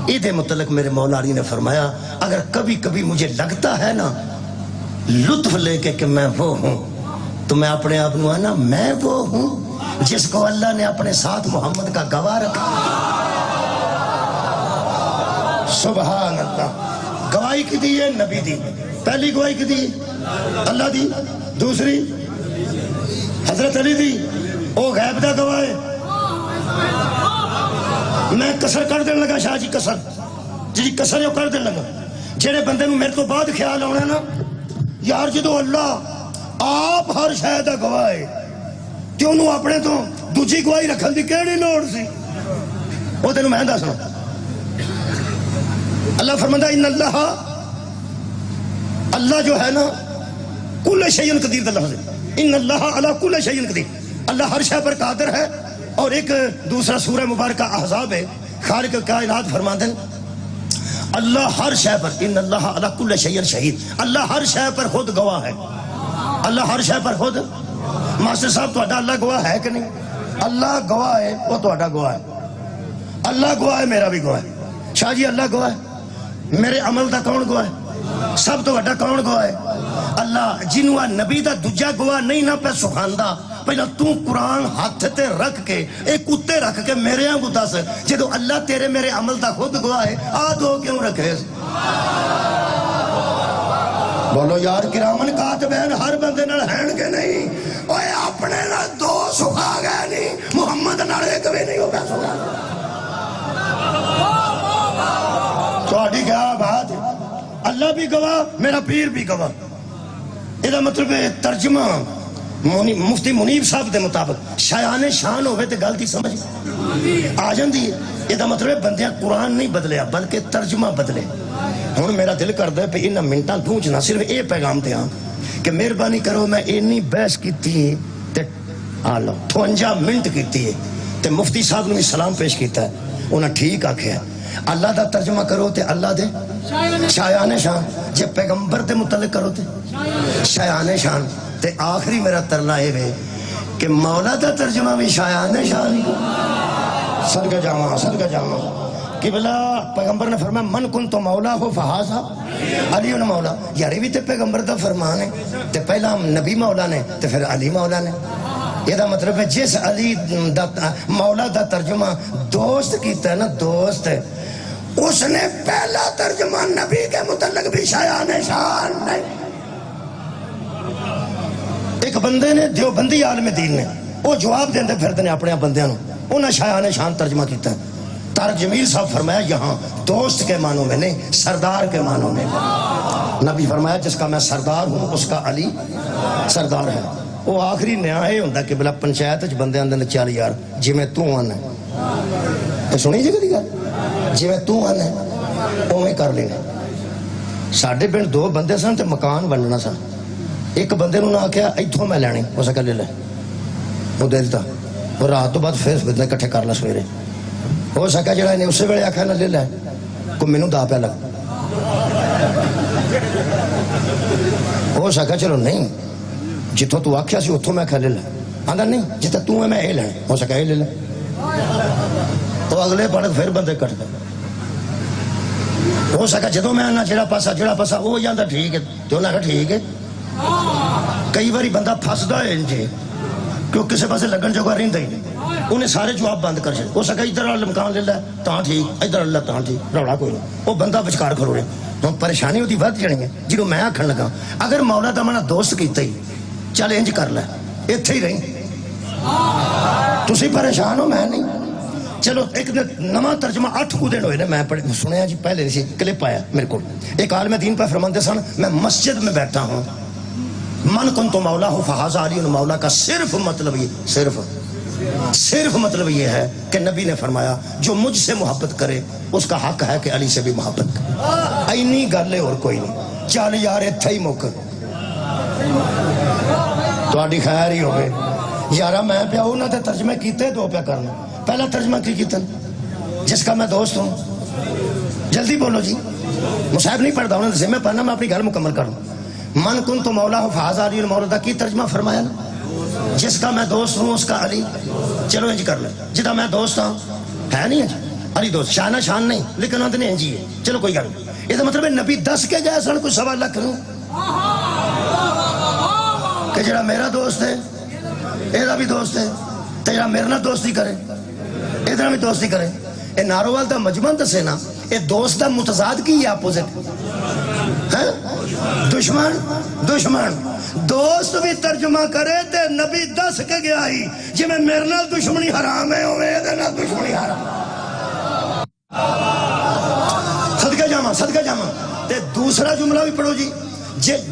عید متعلق میرے مولا علی نے فرمایا اگر کبھی کبھی مجھے لگتا ہے نا لطف لے کے کہ میں وہ ہوں تو میں اپنے آپ کو نا میں وہ ہوں جس کو اللہ نے اپنے ساتھ محمد کا گواہ رکھا سبحان اللہ گواہی کی دی ہے نبی دی پہلی گواہی کی دی اللہ دی دوسری حضرت علی دی او غیب دا گواہ ہے میں کسر کر دین لگا شاہ جی کسر جی کسر جو کر دین لگا جیڑے بندے میں میرے تو بعد خیال ہونا نا یار جدو اللہ آپ ہر شاید دا گواہ ہے کہ انہوں اپنے تو دوجی گواہی رکھن دی کیڑی لوڑ سی وہ تینوں میں دسنا اللہ فرماتا ان اللہ جو ہے نا کل شیء قدیر دا لفظ ہے ان اللہ علی کل شیء قدیر اللہ ہر شے پر قادر ہے اور ایک دوسرا سورہ مبارکہ احزاب ہے خالق کائنات فرماتے ہیں اللہ ہر شے پر ان اللہ علی کل شیء شہید اللہ ہر شے پر خود گواہ ہے اللہ ہر شے پر خود ماسٹر صاحب تو اللہ گواہ ہے کہ نہیں اللہ گواہ ہے وہ تو گواہ ہے اللہ گواہ ہے میرا بھی گواہ ہے شاہ جی اللہ گواہ ہے میرے عمل دا کون گواہ ہے سب تو بڑا کون گواہ ہے اللہ جنہوں نبی دا دجا گواہ نہیں نہ پہ سکھاندہ پہلا تو قرآن ہاتھ تے رکھ کے ایک کتے رکھ کے میرے ہاں کو دس جدو اللہ تیرے میرے عمل دا خود گواہ ہے دو کیوں رکھے بولو یار کرامن کاتبین ہر بندے نال ہین کے نہیں اوے اپنے نال دو سکھا گئے نہیں محمد نال ایک بھی نہیں ہو گیا سکھا توڑی کیا بات ہے اللہ بھی گواہ میرا پیر بھی گواہ یہ مطلب ہے ترجمہ مفتی منیب صاحب دے مطابق شایان شان ہوئے تے گل دی سمجھ آ جاندی ہے یہ مطلب ہے بندیاں قرآن نہیں بدلیا بلکہ ترجمہ بدلے ہوں میرا دل کردا ہے پہ انہاں منٹاں پہنچنا صرف یہ پیغام تے ہاں کہ مہربانی کرو میں اینی بحث کیتی تے آ لو 52 منٹ کیتی ہے تے مفتی صاحب نے سلام پیش کیتا ہے انہاں ٹھیک آکھیا اللہ دا ترجمہ کرو تے اللہ دے شایان شان جے پیغمبر تے متعلق کرو تے شایان شان تے آخری میرا ترنا ہے کہ مولا دا ترجمہ بھی شایان شان صدقہ جامع قبلہ پیغمبر نے فرمایا من کن تو مولا ہو فہازا علی مولا یاری بھی تے پیغمبر دا فرمان ہے تے پہلا نبی مولا نے تے پھر علی مولا نے یہ دا مطلب ہے جس علی دا مولا دا ترجمہ دوست کیتا ہے نا دوست ہے اس نے پہلا ترجمہ نبی کے متعلق بھی شایان شان نہیں ایک بندے نے دیوبندی عالم دین نے وہ جواب دیندے پھرتے نے اپنے بندیاں انہاں شایان شان ترجمہ کیتا ہے طارق جمیل صاحب فرمایا یہاں دوست کے معنوں میں نہیں سردار کے معنوں میں نبی فرمایا جس کا میں سردار ہوں اس کا علی سردار ہے وہ آخری نیا یہ ہوتا کہ بلا پنچایت بندے آندے چل یار جی میں تو آنا ہے سنی جی کدی گل جی میں تو آنا ہے اویں کر لینا ساڈے پنڈ 2 بندے سن تے مکان ونڈنا سن ایک بندے نوں نہ آکھیا ایتھوں میں لینی ہو سکا لے لے وہ دلتا وہ رات تو بعد پھر بدنے اکٹھے کر لا سویرے ہو سکا جڑا نے اسی ویلے آکھیا نہ لے لے کو مینوں دا پیا لگ ہو سکا چلو نہیں جتوں تو آکھیا سی اتوں میں آکھیا لے لے آندا نہیں جتھے تو ہے میں اے لینا ہو سکا اے لے لے تو اگلے پڑھ پھر بندے کٹ گئے ہو سکا جدوں میں آنا جڑا پاسا وہ جاندا ٹھیک ہے تو انہاں کہا ٹھیک ہے کئی باری بندہ پھسدا ہے انجے کہ کسی پاس لگن جوگا رہتا ہی نہیں، انہیں سارے جواب بند کر چڑے. ہو سکا ادھر والا مکان لے لے تاں ٹھیک، ادھر اللہ تاں ٹھیک، رولا کوئی نہیں. وہ بندہ بچکار کھلو رہے. ہوں پریشانی وہی ود جانی ہے جنہوں میں آخر لگا اگر مولا دا منا دوست کیتا ہی چل انج کر لے اتھے ہی رہی. تسی پریشان ہو میں نہیں. چلو ایک نواں ترجمہ 8 دن ہوئے نے میں سنیا جی، پہلے نہیں سی کلپ آیا میرے کو. ایک عالم دین پہ فرماتے سن میں مسجد میں بیٹھا ہوں، من کنت مولا ہو فہذا علی مولا کا صرف مطلب یہ صرف مطلب یہ ہے کہ نبی نے فرمایا جو مجھ سے محبت کرے اس کا حق ہے کہ علی سے بھی محبت کرے. اینی گل ہے اور کوئی نہیں. چل یار اتھے ہی مک تہاڈی خیر ہی ہوگی یارا. میں پیا انہاں تے ترجمے کیتے دو پیا کرنا. پہلا ترجمہ کی کیتا جس کا میں دوست ہوں. جلدی بولو جی، مصحف نہیں پڑھتا انہوں نے میں پڑھنا، میں اپنی گل مکمل کروں. من کنت مولا ہو فہذا علی مولا کی ترجمہ فرمایا نا، جس کا میں دوست ہوں اس کا علی. چلو انج کر لیں جدا میں دوست ہوں ہے نہیں علی دوست، شانہ شان نہیں لیکن انہوں نے انج ہی ہے. چلو کوئی گل نہیں. یہ مطلب ہے نبی دس کے گئے سن کوئی 1.25 لاکھ نو کہ جڑا میرا دوست ہے یہ بھی دوست ہے تو جڑا میرے نال دوستی کرے ادھر بھی دوستی کرے. یہ ناروال دا مجمع دسے نا، یہ دوست دا متضاد کی ہے اپوزٹ ہے. دشمن دوست بھی ترجمہ کرے تے نبی دس کے گیا ہی جی میں میرے نال دشمنی حرام ہے دے نال دشمنی حرام. صدقہ جاما تے دوسرا جملہ بھی پڑھو جی،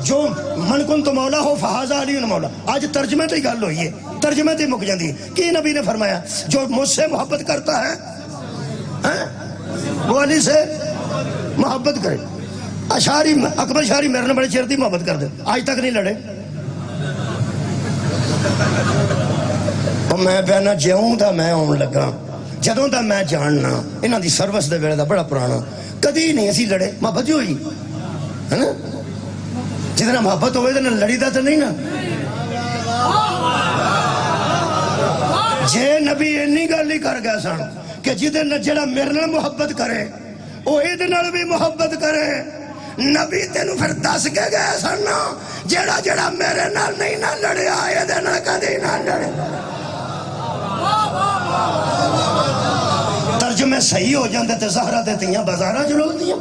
جو من کنت مولا ہو فہذا علی مولا. آج ترجمے تے گل ہوئی ہے، ترجمے تے مک جاندی ہے. کی نبی نے فرمایا جو مجھ سے محبت کرتا ہے وہ علی سے محبت کرے. اشاری اکبر شاری میرے نے بڑے چیر دی محبت کر دے، آج تک نہیں لڑے. میں پہنا جیوں دا میں آن لگا جدوں دا میں جاننا انہاں دی سروس دے ویلے دا بڑا پرانا کدی نہیں اسی لڑے. محبت جو ہوئی ہے نا، جتنا محبت ہوئے تو لڑی دا تو نہیں نا. جے نبی اینی گل ہی کر گیا سن کہ جدے جڑا میرے نال محبت کرے وہ یہ نال بھی محبت کرے. نبی تینوں پھر دس کے گئے سن جڑا جڑا میرے نال نہیں نہ لڑیا یہ نال کدی نہ لڑے. ترجمے صحیح ہو جاندے تے زہرا تے تیاں بازاراں چ رولدیاں.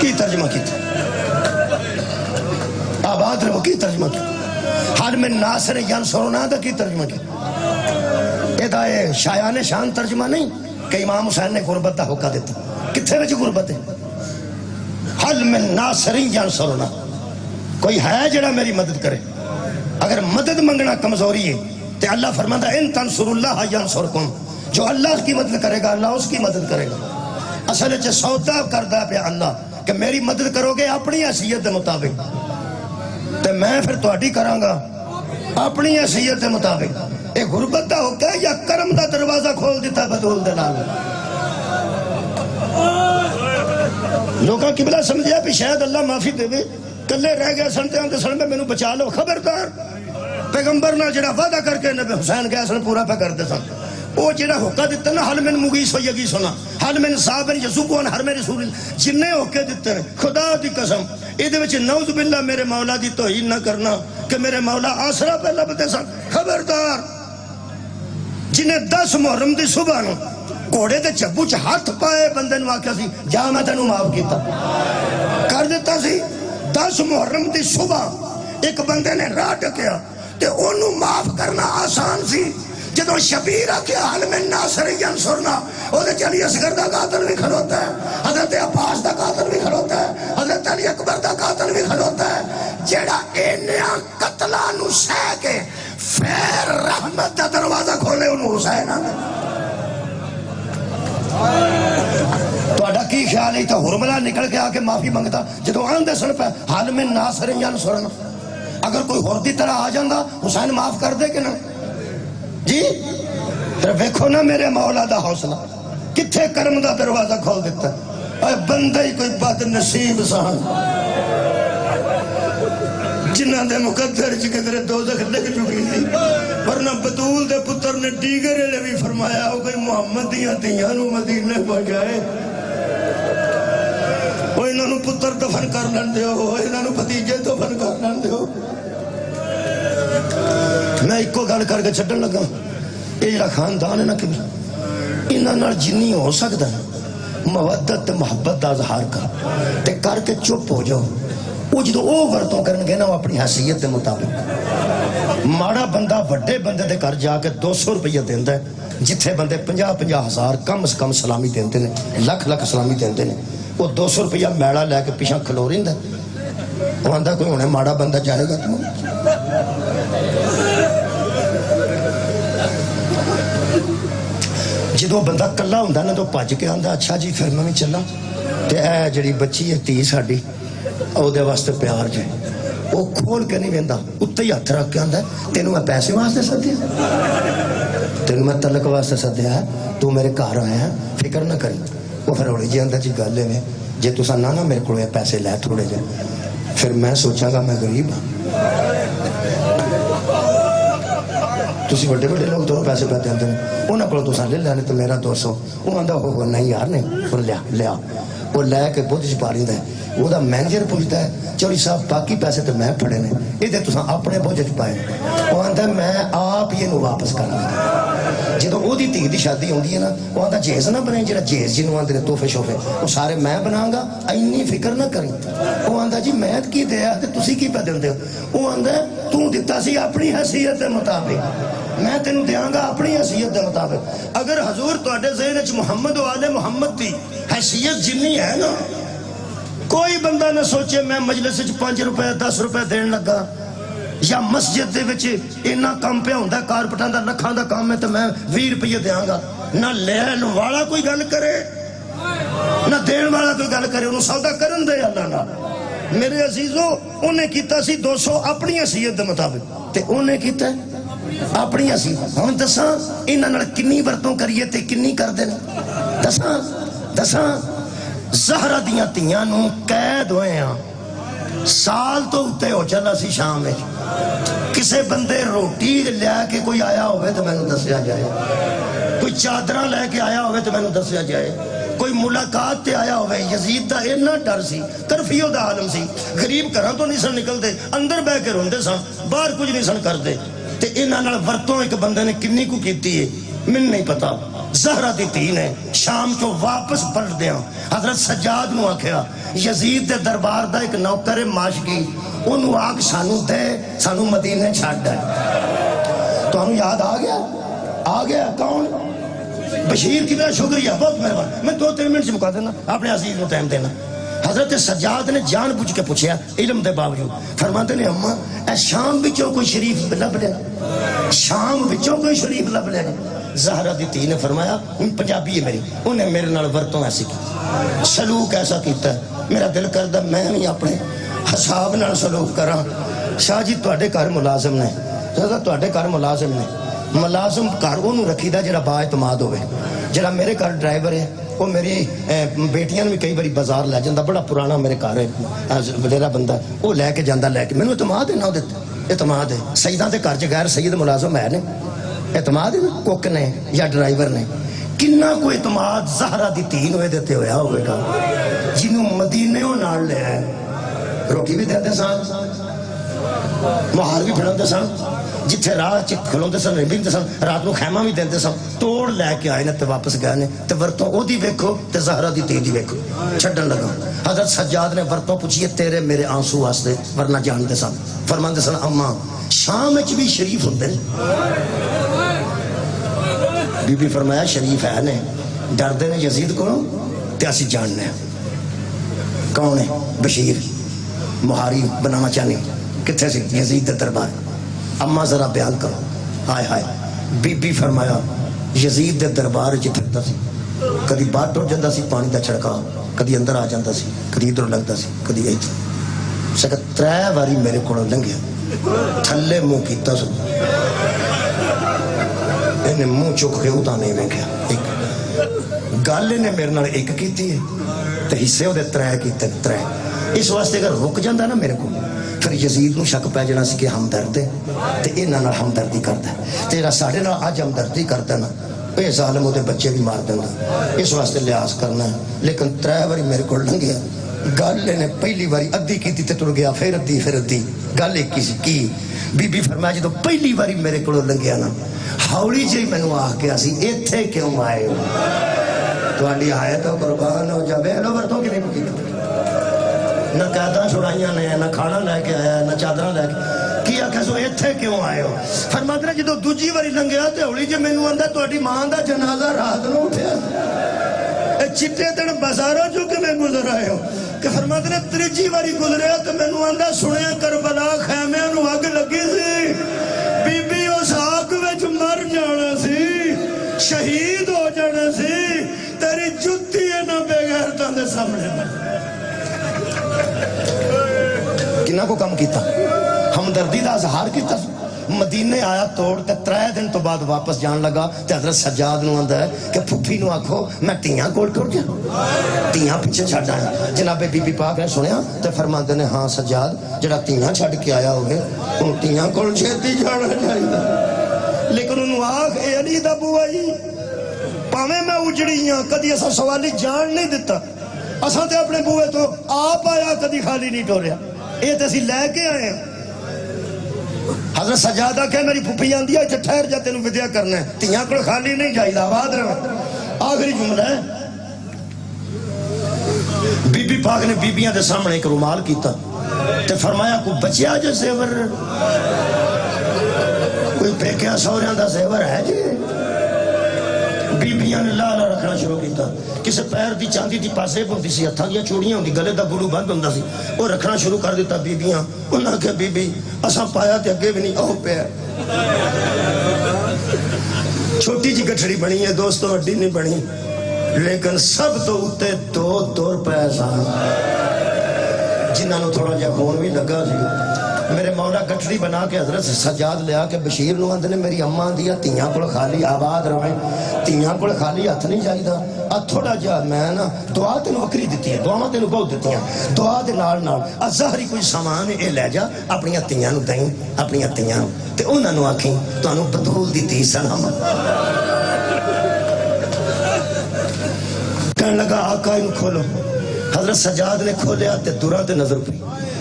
کی ترجمہ کیتا آباد رہو، کی ترجمہ کیتا حال میں ناصر ینصرنا دا کی ترجمہ کیتا. یہ شایان شان ترجمہ نہیں کہ امام حسین نے غربت دا حکم دیتا. کتھے وچ غربت ہے؟ حل من ناصر ینصرنا، کوئی ہے جڑا میری مدد کرے. اگر مدد منگنا کمزوری ہے تو اللہ فرماتا ہے ان تنصر اللہ ینصرکم، جو اللہ کی مدد کرے گا اللہ اس کی مدد کرے گا. اصل وچ سودا کردا پیا اللہ کہ میری مدد کرو گے اپنی حیثیت دے مطابق تے میں پھر تہاڈی کراں گا اپنی حیثیت دے مطابق. اے غربت دا ہو گیا یا کرم دا دروازہ کھول دیتا بدول دے نال. لوگاں قبلہ سمجھیا بھی شاید اللہ معافی دے دے، کلے رہ گئے سن تے آندے سن میں مینوں بچا لو. خبردار پیغمبر نال جڑا وعدہ کر کے نبی حسین گئے سن پورا پہ کر دے سن. وہ جڑا حکم دیتا نا حل من مغیث و یغیث سنا حل من صابر یذوبون ہر میرے رسول جننے حکم دیتے ہیں خدا دی قسم یہ وچ نعوذ باللہ میرے مولا دی توہین نہ کرنا کہ میرے مولا آسرا پہ لبتے سن. خبردار جنہیں 10 محرم دی صبح نو گھوڑے دے چبو چ ہاتھ پائے بندے نو آکھیا سی جا میں تینوں معاف کیتا کر دیتا سی. 10 محرم دی صبح ایک بندے نے راہ ڈکیا تے اونوں معاف کرنا آسان سی. جدو شبیر آکھیا حل من ناصر ینصرنا وہ دے علی اصغر دا قاتل بھی کھڑوتا ہے، حضرت عباس دا قاتل بھی کھڑوتا ہے، حضرت علی اکبر دا قاتل بھی کھڑوتا ہے. جیڑا اینیاں قتلاں نو سہ کے پھر رحمت دا دروازہ کھولے انہوں حسین آنے. تہاڈا کی خیال ہے تو حرملہ نکل کے آ کے معافی منگتا جدو آندے سن پہ حل من ناصر ینصرنا. اگر کوئی ہور دی طرح آ جاندا حسین معاف کر دے کہ نہ جی؟ پھر ویکھو نا میرے مولا دا حوصلہ کتھے کرم دا دروازہ کھول دیتا. اے بندہ ہی کوئی بد نصیب سان جنہاں دے مقدر چ کدھر دوزخ لگ چکی تھی، ورنہ بطول دے پتر نے دیگر لے بھی فرمایا وہ کوئی محمد دیاں تیاں نو مدینے پہنچائے. وہ انہاں نو پتر دفن کر لین دیو، انہاں نو بھتیجے دفن کر لین دیو. میں ایکو گل کر کے چھڈن لگا یہ جڑا خاندان ہے نا کہ انہاں نال جنی ہو سکدا مودت تے محبت دا اظہار کر کے چپ ہو جاؤ. وہ جدو وہ ورتوں کرن گے نا وہ اپنی حیثیت کے مطابق. ماڑا بندہ وڈے بندے دے گھر جا کے 200 روپیہ دیندا ہے جتھے بندے 50-50 ہزار کم از کم سلامی دیندے نے, لکھ سلامی دیندے نے. وہ 200 روپیہ میڑا لے کے پیچھا کھلو رہندا وہ آندا کوئی ہونے ماڑا بندہ جائے گا تو جدو بندہ کلا ہوندا نا تو بھج کے آندا اچھا جی پھر میں بھی چلاں تے اے جڑی بچی ہے دھی ساڈی او دے واسطے پیار جے وہ کھول کے نہیں ویندا اتنے ہی ہاتھ رکھ کے آندا تینوں میں پیسے واسطے سدیا تینوں میں تلک واسطے سدیا تو میرے گھر آیا ہے فکر نہ کری. وہ پھر ہولی جی آندا جی گل ہے جی تساں نہ میرے کو پیسے لے تھوڑے جے پھر میں سوچاں گا میں غریب ہاں. تسی بڑے بڑے لوگ دونوں پیسے پہ دیندے نے انہاں کولوں تساں لے لینے تو میرا 200 وہ آندا ہو نہیں یار نہیں وہ لیا وہ لے کے بُدھ چ پا لیندا ہے. وہ دا مینیجر پوچھتا ہے چوری صاحب باقی پیسے تو میں پھڑے نے یہ تساں اپنے بوجھ چ پائے. وہ آندا میں آپ ہی واپس کرنا. جدو وہ دھی دی شادی ہوندی ہے نا وہ آندا جہیز نہ بنائی جڑا جہیز جنوں آندے نے تحفے شوفے وہ سارے میں بناؤں گا اینی فکر نہ کریں. وہ آندا جی میں کی دیا تے تسی کی پہ دیندے ہو. وہ آندا تو دتا سی اپنی حیثیت کے مطابق میں تینوں دیاں گا اپنی حیثیت کے مطابق. اگر حضور تواڈے ذہن وچ محمد و آل محمد دی حیثیت جنی ہے نا کوئی بندہ نہ سوچے میں مجلس 5 روپے 10 روپے دین لگا یا مسجد دے وچ اینا کام پہ ہوندا کارپٹاں دا لکھاں دا کام ہے تو میں 20 روپے دیاں گا. نہ لین والا کوئی گل کرے نہ دین والا کوئی گل کرے انہوں سودا کرن دے اللہ نال. میرے عزیزو انہیں کیتا سی 200 اپنی حیثیت دے مطابق تے انہیں کیتا اپنی حیثیت. ہن دساں انہاں نال کنی ورتوں کریے تے کنی کردے نے دساں زہرا دیاں تیاں نوں قید ہوئے ہاں سال تو اتے ہو چلا سی شام میں کسے بندے روٹی لیا کے کوئی آیا ہوئے تو میں نے دسیا جائے, کوئی چادرہ لے کے آیا ہوئے تو میں نے دسیا جائے, کوئی ملاقات تے آیا ہوئے. یزید دا اینا ڈر سی کرفیو دا عالم سی غریب گھراں تو نہیں سن نکل دے اندر بہ کے روندے سن باہر کچھ نہیں سن کر دے تے انہاں نال ورتوں ایک بندے نے کنی کو کیتی ہے من نہیں پتا. زہرا دی تھی نے شام کو واپس پلٹ دیا حضرت سجاد نو آکھیا یزید دے دربار دا ایک نوکر معاشقی انہوں آگ سانو دے سانو مدینے چھاڑ دے. تو ہمیں یاد آ گیا کون بشیر کی میرا شکریہ بہت مہربان. میں 2-3 منٹ سے مکا دینا اپنے عزیز کو ٹائم دینا. حضرت سجاد نے جان بوجھ کے پوچھیا علم دے باوجود فرماتے نے اماں اے شام بچوں کوئی شریف لب لے شام بچوں کوئی شریف لب لے. زہرا دی تھی نے فرمایا پنجابی ہے میری انہیں میرے نال ورتوں ایسی کی سلوک ایسا کیتا ہے میرا دل کردہ میں بھی اپنے حساب نال سلوک کراں. شاہ جی تواڈے گھر ملازم نے تواڈے گھر ملازم نے ملازم گھر انہوں رکھی دا جڑا با اعتماد ہوئے. جڑا میرے گھر ڈرائیور ہے وہ میری بیٹیاں بھی کئی باری بازار لے جاندہ بڑا پرانا میرے گھر ہے وڈیرا بندہ وہ لے کے جاندہ لے کے میں نے اعتماد ہے نہ اعتماد ہے. سیداں دے گھر غیر سید ملازم ہے نے اعتماد کوک نے یا ڈرائیور نے کنہ کو اعتماد زہرا دی تین ہوئے دیتے ہویا ہوئے گا جنہوں مدینے ہو نال لے آئے روٹی بھی دیتے سان مہار بھی پھڑھتے سان جتھے راہ کھلوندے سن رہندے سن رات نو خیمہ بھی دیندے سن توڑ لے کے آئے نے تے واپس گئے نے تے ورتوں او دی ویکھو تے زہرا دی تین دی ویکھو چھڈن لگا. حضرت سجاد نے ورتوں پوچھیے تیرے میرے آنسو واسطے ورنہ جاندے سن فرماندے سن اماں شام وچ بھی شریف ہوندے بی بی فرمایا شریف ہے نے ڈردے نے یزید کو تے اسی جاننے کون ہے بشیر مہاری بنانا چاہنے کتھے سی یزید دے دربار. اما ذرا بیان کرو. ہائے ہائے بی بی فرمایا یزید دے دربار جی پھرتا سی کدی باہر ٹر جاندہ سی پانی دا چھڑکا کدی اندر آ جاندہ سی کدی ادھر لگتا سی کدی ایتھے سکت 3 باری میرے کو لنگیا تھلے منہ کیتا سو انہیں منہ چک کے اتانے میں کیا ایک گالے نے میرے نال ایک کیتی ہے تے حصے ہو دے 3 کیتے 3. اس واسطے اگر رک جاندہ نا میرے کو پھر یزید نو شک پہ جانا سی کہ ہمدرد ہے تے انہاں نال ہمدردی کردا ہے تے جڑا ساڈے نال اج ہمدردی کردا نا اے ظالم اودے بچے بھی مار دیندا. اس واسطے لحاظ کرنا ہے. لیکن 3 باری میرے کول لنگیا گل نے پہلی باری ادھی کی تے ٹر گیا، پھر ادھی گل ایک کی بی بی فرمایا جدو پہلی باری میرے کو لنگیا نا ہولی جی مینو آ گیا سی ایتھے کیوں آئے ہو تھوڑی آئے تو قربان ہو جاوے لو ورتوں کی نہیں مکی نہ قیداں چھڑائیاں نے نہ کھانا لے کے آیا نہ چادراں لے کے کیا کہ سو ایتھے کیوں آئے ہو فرماتے ہیں جدو دوجی باری لنگیا تے ہولی جی مینو آندا تہاڈی ماں دا جنازہ رات نو اٹھیا چٹے دن بازاروں چوں کیویں گزر آئے ہو کہ فرماتے نے تریجی واری گزریا تو مینوں آندا سنیا کربلا خیمیاں نو اگ لگی سی بی بی اس آگ وچ مر جانا سی شہید ہو جانا سی تیری جُتی نہ بے غیرتاں دے سامنے کنہ کو کم کیتا ہمدردی دا اظہار کیتا مدینے آیا توڑ تے 3 دن تو بعد واپس جان لگا تے حضرت سجاد نو آندا ہے کہ پھپھی نو آکھو میں تیاں کول ٹر گیا تیاں پیچھے چھڈ آیا جناب بی بی پاک نے سنیا تے فرماندے نے ہاں سجاد جڑا تیاں چھڈ کے آیا ہوئے ان تیاں کول چھتی جانا چاہیے لیکن انہوں آکھ اے علی دا بوا جی پاویں میں اجڑی ہاں کدی اسا سوالی جان نہیں دیتا اساں تے اپنے بوے تو آپ آیا کدی خالی نہیں ٹوریا اے تے اسی لے کے آئے ہیں حضرت سجادہ کہ میری پھپھی آندی ہے ٹھہر جا تینوں ودیا کرنا ہے تیاں کو خالی نہیں جائے آباد رہے آخری جملہ ہے بی بی پاک نے بیبیاں دے سامنے ایک رومال کیتا تے فرمایا کو بچیا جو زیور کوئی پیکیاں سوریاں دا زیور ہے جی بیبیاں نے لالا رکھنا شروع کیتا کسے پیر دی چاندی دی پاسے پوندی سی ہتھاں دیا چوڑیاں ہوندی گلے دا گلو بند ہوندا سی وہ رکھنا شروع کر دیتا بیبیاں انہاں کہ بی بی اساں پایا تے اگے بھی نہیں او پیا چھوٹی جی گٹھڑی بنی ہے دوستو اڈی نہیں بنی لیکن سب تو اتے 2 روپے سان جنہاں نو تھوڑا جا خون بھی لگا سی میرے مولا گٹھڑی بنا کے حضرت سجاد لیا کے بشیر نو آندے نے میری اماں دیا تیاں کول خالی آباد رہے تیاں کول خالی ہاتھ نہیں چاہیدا آ تھوڑا جا میں نا دعا تینوں وکری دتی ہے دعاواں تینوں بہت دتی ہیں دعا دے نال ظاہری کوئی سامان اے لے جا اپنی تیاں نو دیں اپنی تیاں نو تے انہاں نو آکھیں تانوں بطول دی تی سلامت کہنے لگا آقا انہوں کھولو حضرت سجاد نے کھولیا تے دورہ تے نظر پئی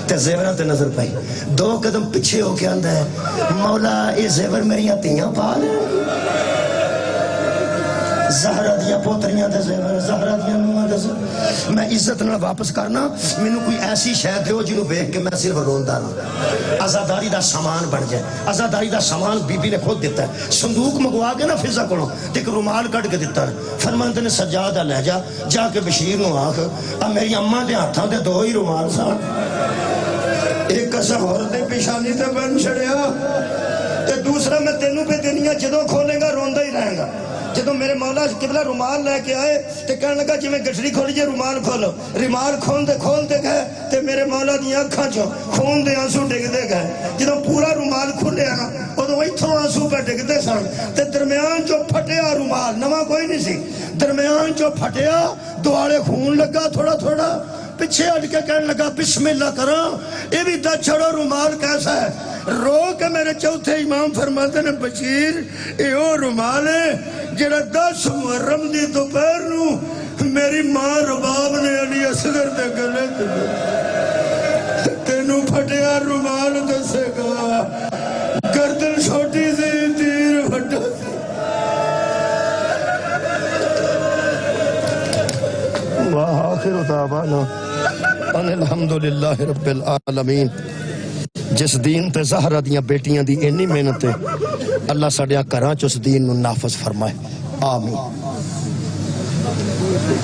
تے زیورہ تے نظر پئی 2 قدم پچھے ہو کے آندہ ہے مولا اے زیور میریاں تیاں پال زہرہ دیا پوتریاں دے زیور زہرہ دیا نوہ دے زیور میں عزت نہ واپس کرنا مینوں کوئی ایسی شاید دیو جنہوں بیک کے میں صرف روندہ نا عزاداری دا سامان بن جائے عزاداری دا سامان بی بی نے خود دیتا ہے صندوق مگوا کے نا فضا کرو ایک رومال کٹ کے دیتا ہے فرماندے نے سجادہ لے جا کے بشیر نو آکھ اب میری اماں دے ہاتھاں دے 2 ہی رومال سان ایک کسا عورت پیشانی تے بن چھڑیا تے دوسرا میں تینوں پہ دنیا جدوں کھولے گا روندہ ہی رہیں گا جدوں میرے مولا قبلہ رومال لے کے آئے تے کہنے لگا جی میں گٹھڑی کھولی جے رومال کھولو رومال کھولتے گئے تے میرے مولا دی اکھاں چوں خون دے آنسو ڈگدے گئے جدوں پورا رومال کھلیا نا ادوں ایتھوں آنسو پہ ڈگدے سن تے درمیان چوں پھٹیا رومال نواں کوئی نہیں سی درمیان چوں پھٹیا دوالے خون لگا تھوڑا تھوڑا پیچھے ہٹ کے کہنے لگا بسم اللہ کرا یہ بھی دا چھڑو رومال کیسا ہے رو کے میرے چوتھے امام فرماتے نے بشیر اے او رومال ہے جڑا 10 محرم دی دوپہر نو میری ماں رباب نے علی اصغر دے گلے تینوں پھٹیا رومال دسے گا گردن چھوٹی سی تیر پھٹا وآخر دعوانا ان الحمدللہ رب العالمین جس دین تے زہرہ دیاں بیٹیاں دی اینی محنت ہے اللہ ساڑیاں کراں چ اس دین نو نافذ فرمائے آمین